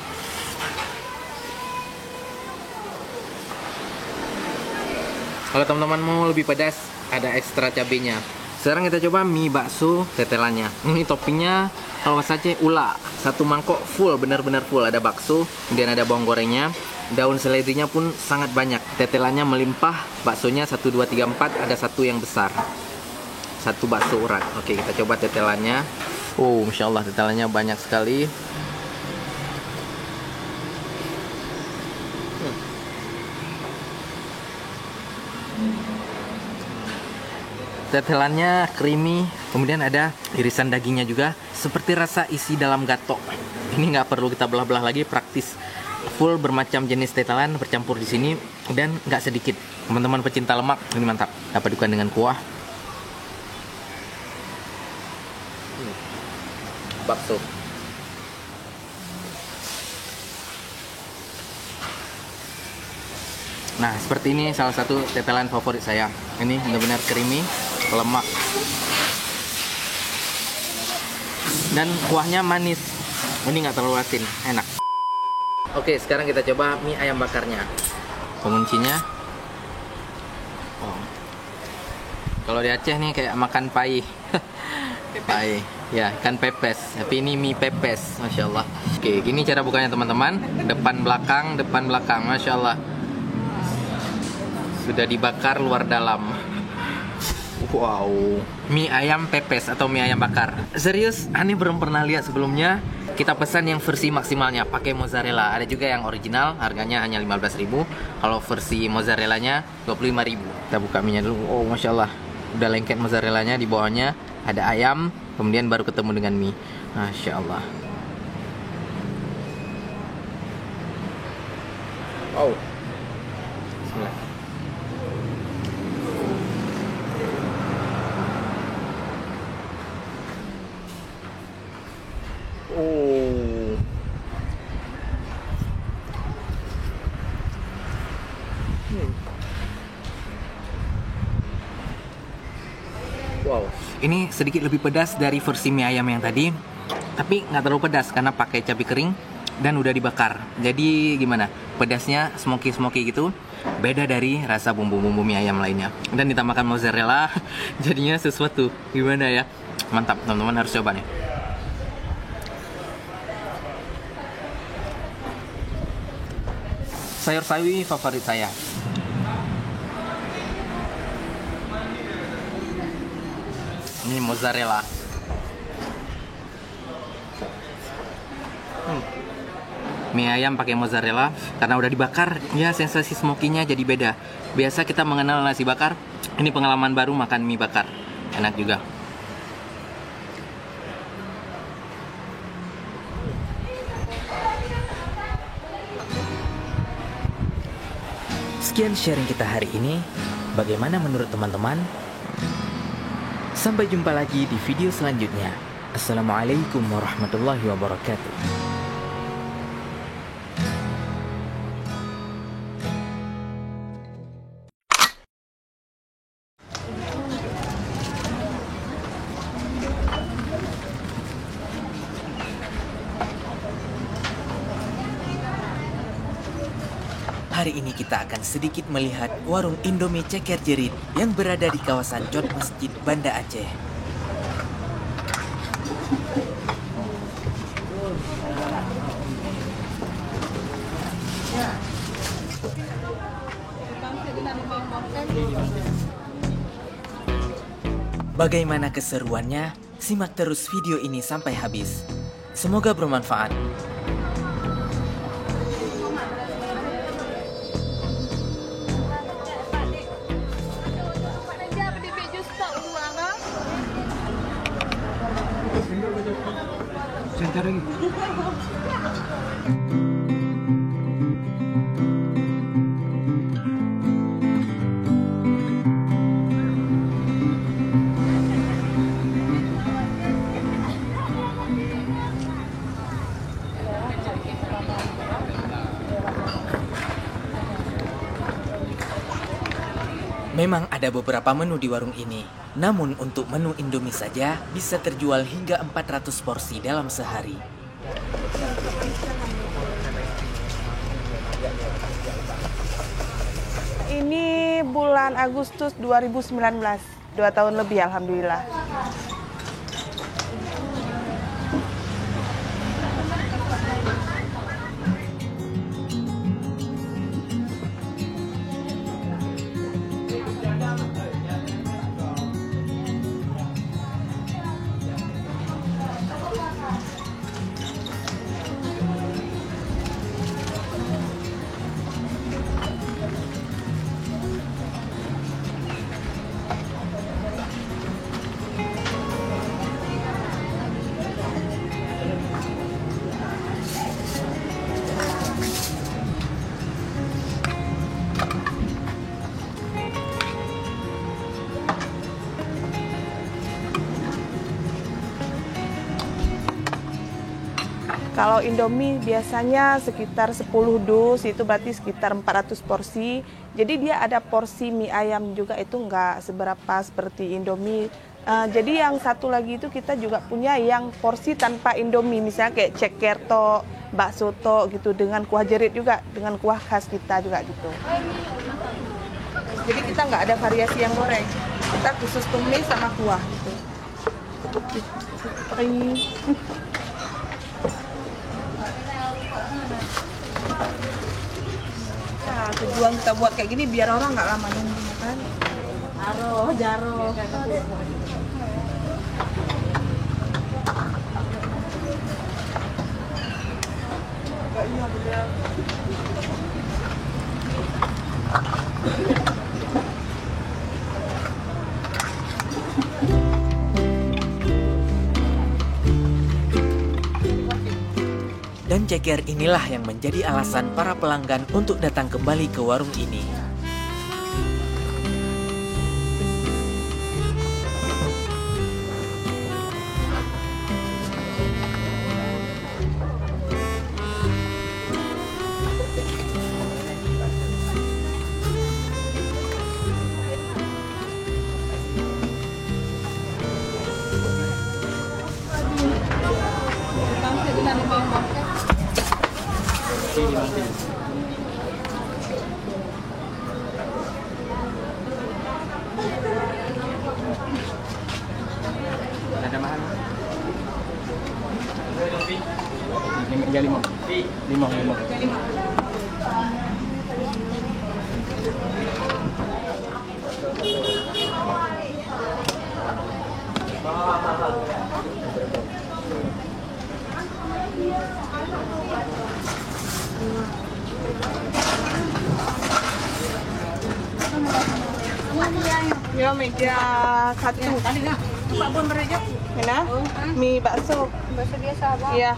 Kalau teman-teman mau lebih pedas, ada ekstra cabenya. Sekarang kita coba mie bakso tetelannya. Ini toppingnya kalau saja ula, 1 mangkok full, benar-benar full. Ada bakso, kemudian ada bawang gorengnya, daun seledrinya pun sangat banyak. Tetelannya melimpah, baksonya 1, 2, 3, 4, ada 1 yang besar. 1 bakso urat. Oke, kita coba tetelannya. Oh, Masya Allah, tetelannya banyak sekali. Tetelannya creamy, kemudian ada irisan dagingnya juga, seperti rasa isi dalam gatok. Ini nggak perlu kita belah-belah lagi, praktis. Full bermacam jenis tetelan bercampur di sini dan nggak sedikit. Teman-teman pecinta lemak, ini mantap. Kita padukan dengan kuah. Bakso. Nah, seperti ini salah satu tetelan favorit saya. Ini benar-benar creamy, lemak. Dan kuahnya manis. Ini nggak terlalu asin, enak. Oke, sekarang kita coba mie ayam bakarnya. Penguncinya. Oh, Kalau di Aceh nih kayak makan pai. Pai. Ya, ikan pepes. Tapi ini mie pepes, masya Allah. Oke, gini cara bukanya teman-teman. Depan belakang, masya Allah. Sudah dibakar luar dalam. Wow, mie ayam pepes atau mie ayam bakar. Serius, Ani belum pernah lihat sebelumnya. Kita pesan yang versi maksimalnya pakai mozzarella. Ada juga yang original, harganya hanya 15.000. Kalau versi mozzarellanya 25.000. Kita buka mie-nya dulu. Oh, masya Allah, udah lengket mozzarellanya. Di bawahnya ada ayam, kemudian baru ketemu dengan mie. Masya Allah. Wow. Bismillah. Oh. Wow, ini sedikit lebih pedas dari versi mie ayam yang tadi, tapi nggak terlalu pedas karena pakai cabai kering dan udah dibakar. Jadi gimana? Pedasnya smoky gitu, beda dari rasa bumbu-bumbu mie ayam lainnya. Dan ditambahkan mozzarella, jadinya sesuatu. Gimana ya? Mantap, teman-teman harus coba nih. Sayur sawi favorit saya. Ini mozzarella. Mie ayam pakai mozzarella karena udah dibakar, ya sensasi smokinya jadi beda. Biasa kita mengenal nasi bakar, ini pengalaman baru makan mie bakar. Enak juga. Sekian sharing kita hari ini. Bagaimana menurut teman-teman? Sampai jumpa lagi di video selanjutnya. Assalamualaikum warahmatullahi wabarakatuh. Hari ini kita akan sedikit melihat warung Indomie Ceker Jerit yang berada di kawasan Jod Masjid Banda Aceh. Bagaimana keseruannya? Simak terus video ini sampai habis. Semoga bermanfaat. Memang ada beberapa menu di warung ini. Namun untuk menu Indomie saja bisa terjual hingga 400 porsi dalam sehari. Ini bulan Agustus 2019, 2 tahun lebih alhamdulillah. Kalau Indomie biasanya sekitar 10 dus, itu berarti sekitar 400 porsi. Jadi dia ada porsi mie ayam juga, itu nggak seberapa seperti Indomie. Jadi yang satu lagi itu kita juga punya yang porsi tanpa Indomie, misalnya kayak ceker to, bakso to gitu, dengan kuah jerit juga, dengan kuah khas kita juga gitu. Jadi kita nggak ada variasi yang goreng. Kita khusus tumis sama kuah gitu. Nah, tujuan kita buat kayak gini biar orang nggak lama nunggu kan. Jaro. Dan ceker inilah yang menjadi alasan para pelanggan untuk datang kembali ke warung ini. Ada mahal. Lima. Ya, meja satu. Pak Bun bereja. Mana? Mie bakso. Bakso biasa apa? Iya.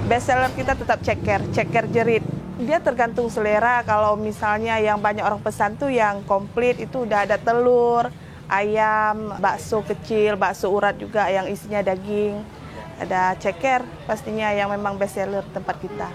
Best seller kita tetap ceker jerit. Dia tergantung selera. Kalau misalnya yang banyak orang pesan tuh yang komplit itu udah ada telur, ayam, bakso kecil, bakso urat juga yang isinya daging. Ada ceker pastinya yang memang best seller tempat kita.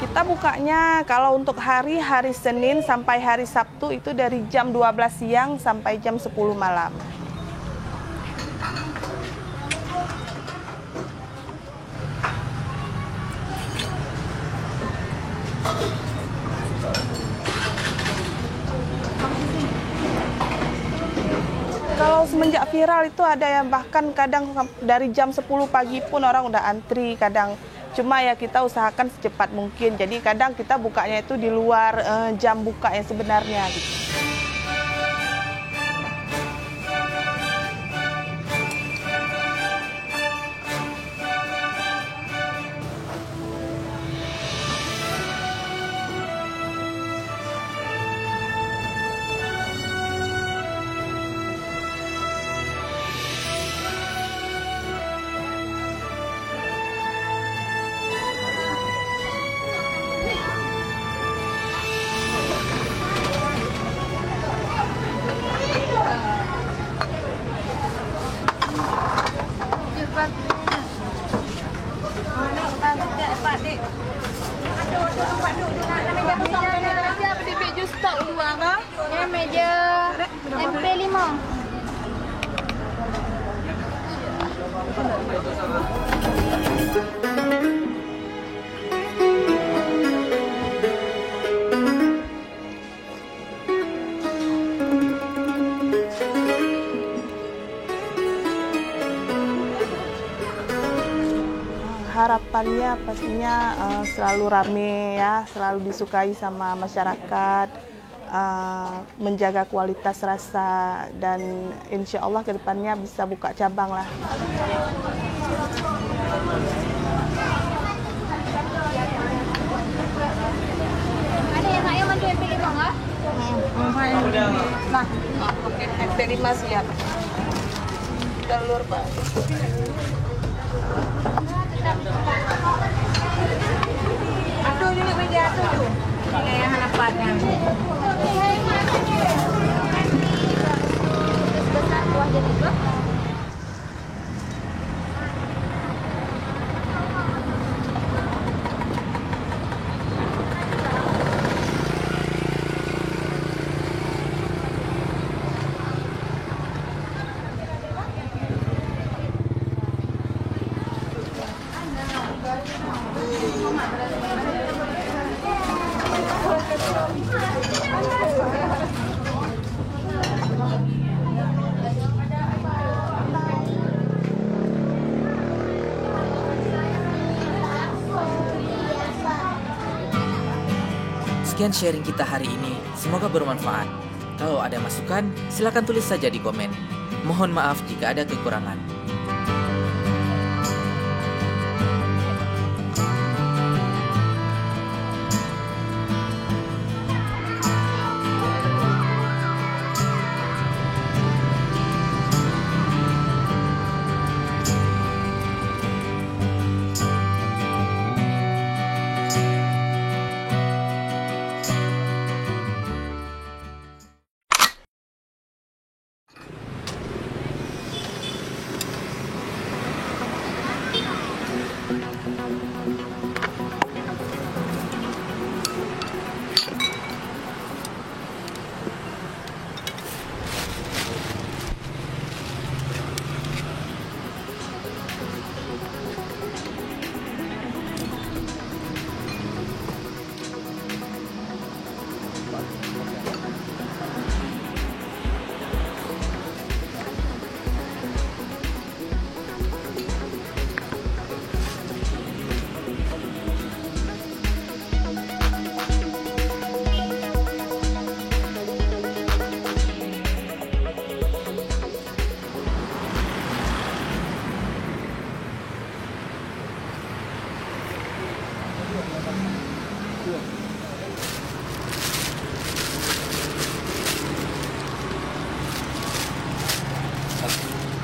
Kita bukanya kalau untuk hari Senin sampai hari Sabtu itu dari jam 12 siang sampai jam 10 malam. Kalau semenjak viral itu ada yang bahkan kadang dari jam 10 pagi pun orang udah antri kadang. Cuma ya kita usahakan secepat mungkin. Jadi kadang kita bukanya itu di luar jam buka yang sebenarnya gitu. Meja MP5. Harapannya pastinya selalu rame ya, selalu disukai sama masyarakat, menjaga kualitas rasa dan insya Allah ke depannya bisa buka cabang lah. Ada yang ayam mantu MP5 nggak? Nah, oke, MP5 siap. Telur Pak. Aduh, ini meja tuh. Ini yang harapannya. Besar buah jadi buah. Sekian sharing kita hari ini, semoga bermanfaat. Kalau ada masukan, silakan tulis saja di komen. Mohon maaf jika ada kekurangan.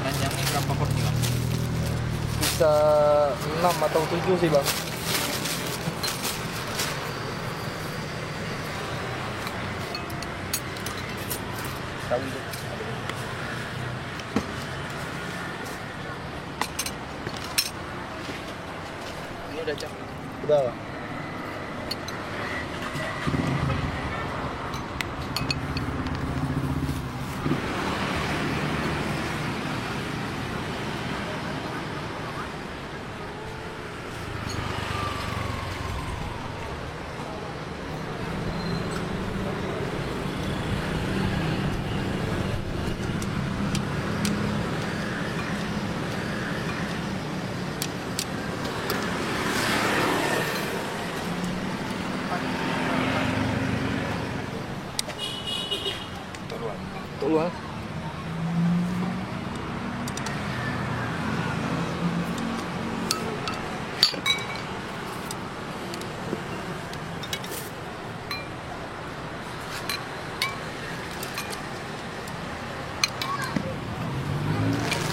Ranjangnya berapa porsi bang? Bisa 6 atau 7 sih bang. Kali itu. Ini udah cak. Udah bang. dulu ah.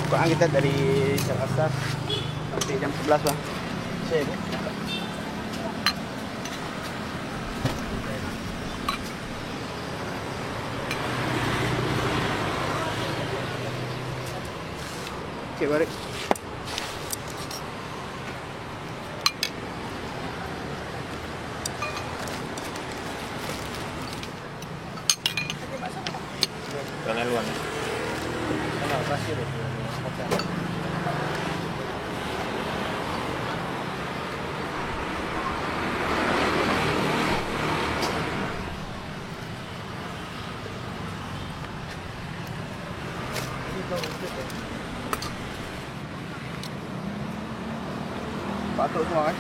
Bukaan kita dari Jakarta sampai jam 11 bang. Saya bu. Cek balik. Kalian luar. Kenal pasir itu. Patut semua kan?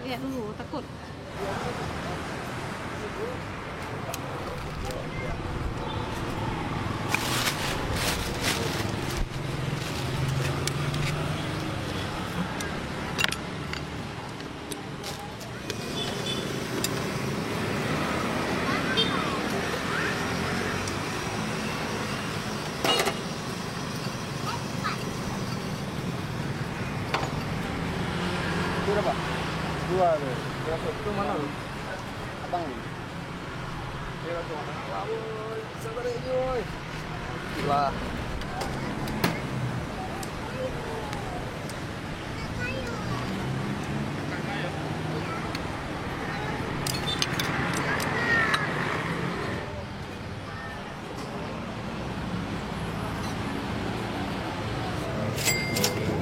Lihat dulu, takut. Itu berapa? Dua tuh. Itu mana lu? Abang nih. Sabar ya, Joy. Gila.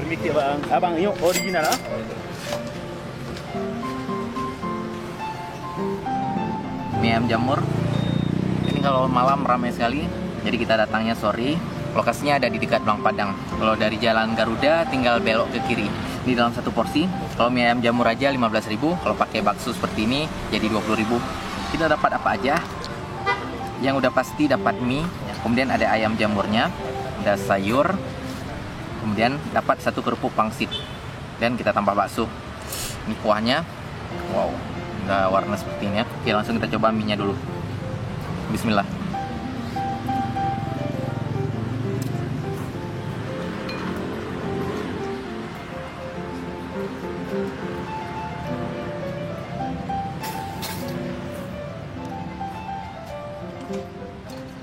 Permisi bang. Abang, yuk original ah. Mie ayam jamur. Ini kalau malam ramai sekali, jadi kita datangnya sore. Lokasinya ada di dekat Blang Padang. Kalau dari Jalan Garuda tinggal belok ke kiri. Di dalam satu porsi, kalau mie ayam jamur aja 15.000, kalau pakai bakso seperti ini jadi 20.000. Kita dapat apa aja? Yang udah pasti dapat mie, kemudian ada ayam jamurnya, ada sayur, kemudian dapat satu kerupuk pangsit, dan kita tambah bakso. Ini kuahnya, wow, udah warna seperti ini ya. Oke, langsung kita coba mie-nya dulu. Bismillah.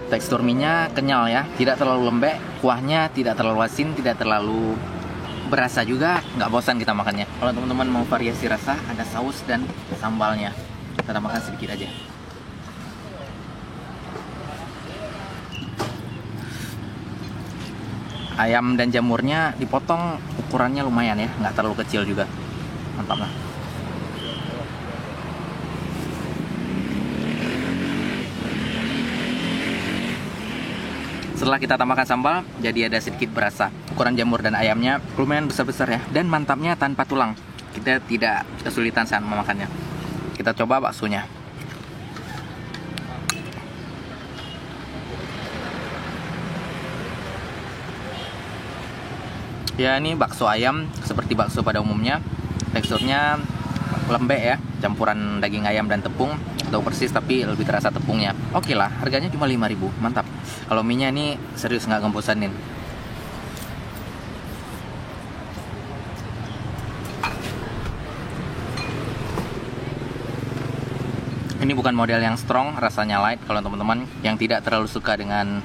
Tekstur mie-nya kenyal ya, tidak terlalu lembek, kuahnya tidak terlalu asin, tidak terlalu berasa juga, nggak bosan kita makannya. Kalau teman-teman mau variasi rasa, ada saus dan sambalnya. Kita tambahkan sedikit aja. Ayam dan jamurnya dipotong ukurannya lumayan ya, nggak terlalu kecil juga. Mantap lah. Setelah kita tambahkan sambal, jadi ada sedikit berasa. Ukuran jamur dan ayamnya lumayan besar-besar ya, dan mantapnya tanpa tulang. Kita tidak kesulitan saat memakannya. Kita coba baksonya. Ya, ini bakso ayam seperti bakso pada umumnya. Teksturnya lembek ya, campuran daging ayam dan tepung. Tahu persis tapi lebih terasa tepungnya. Oke lah, harganya cuma 5.000, mantap. Kalau mie-nya ini serius nggak ngebosanin. Ini bukan model yang strong, rasanya light. Kalau teman-teman yang tidak terlalu suka dengan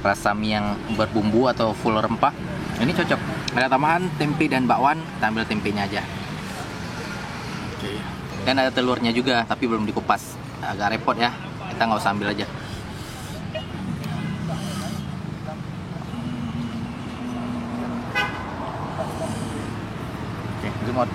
rasa mie yang berbumbu atau full rempah, ini cocok. Ada tambahan tempe dan bakwan, kita ambil tempenya aja. Dan ada telurnya juga, tapi belum dikupas. Agak repot ya, kita nggak usah ambil aja. Oke, zoom out.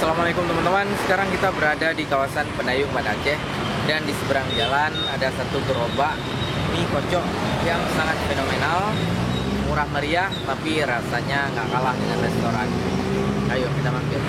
Assalamualaikum teman-teman. Sekarang kita berada di kawasan Pendayung, Banda Aceh. Dan di seberang jalan ada satu gerobak mie kocok yang sangat fenomenal, murah meriah, tapi rasanya nggak kalah dengan restoran. Ayo kita mampir.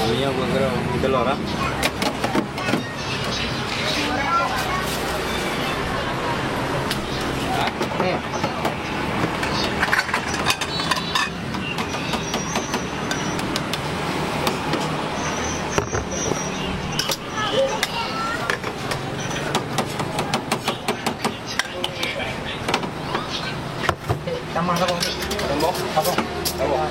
Mie aku kira telur ah. Tambah apa? Tambah apa? Tambah.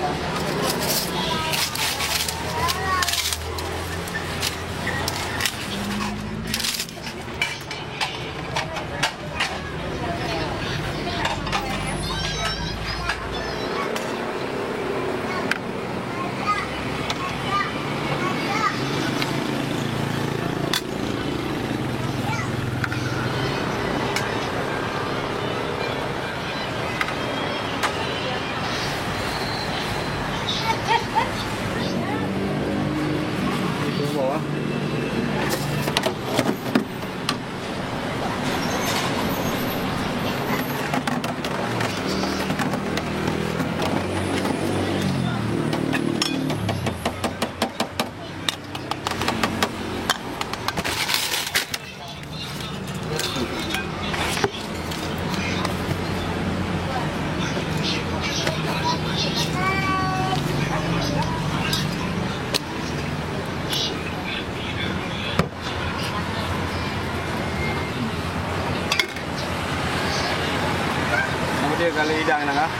Dia kali hidang nang ah.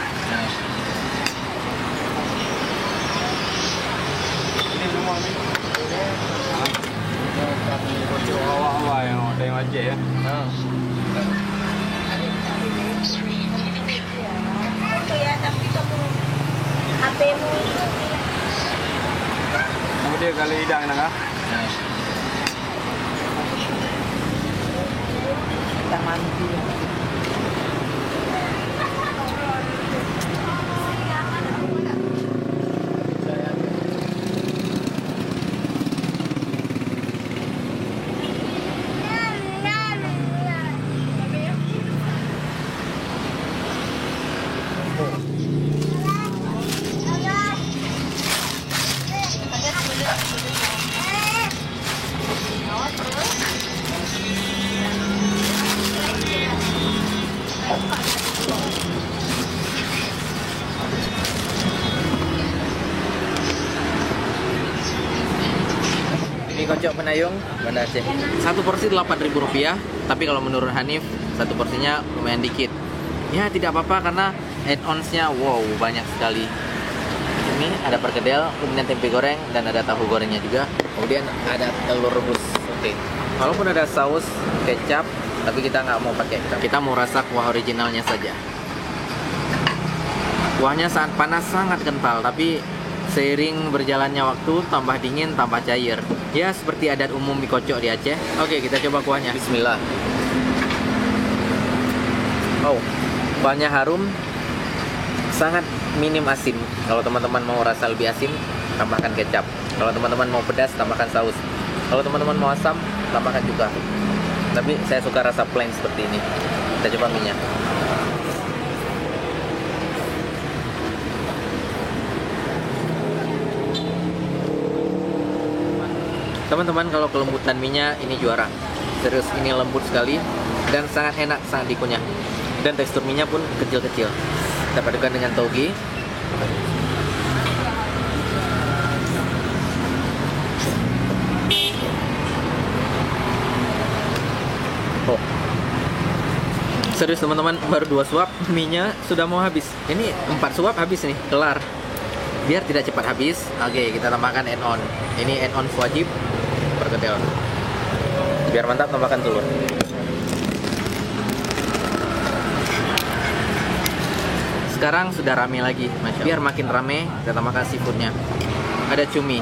Ini semua ni. Kocok awak-awak yang ada yang Aceh ya. Dia kali hidang nang ah. Kita mandi. Mie kocok Pendayung, Banda Aceh. Satu porsi Rp8.000, tapi kalau menurut Hanif, satu porsinya lumayan dikit. Ya tidak apa-apa karena add-ons-nya wow banyak sekali. Ini ada perkedel, kemudian tempe goreng dan ada tahu gorengnya juga. Kemudian ada telur rebus. Oke. Walaupun ada saus kecap, tapi kita nggak mau pakai. Kita mau rasa kuah originalnya saja. Kuahnya saat panas sangat kental, tapi seiring berjalannya waktu tambah dingin tambah cair. Ya seperti adat umum mie kocok di Aceh. Oke, kita coba kuahnya. Bismillah. Oh, kuahnya harum, sangat minim asin. Kalau teman-teman mau rasa lebih asin, tambahkan kecap. Kalau teman-teman mau pedas, tambahkan saus. Kalau teman-teman mau asam, tambahkan juga. Tapi saya suka rasa plain seperti ini. Kita coba mie-nya. Teman-teman, kalau kelembutan mie-nya ini juara. Serius, ini lembut sekali dan sangat enak, sangat dikunyah. Dan tekstur mie-nya pun kecil-kecil. Kita padukan dengan toge. Oh. Serius teman-teman, baru 2 suap mie-nya sudah mau habis. Ini 4 suap habis nih, kelar. Biar tidak cepat habis, oke, kita tambahkan add-on. Ini add-on wajib, perkedel. Biar mantap, tambahkan telur. Sekarang sudah rame lagi, Masya Allah. Biar makin rame, kita tambahkan seafoodnya. Ada cumi,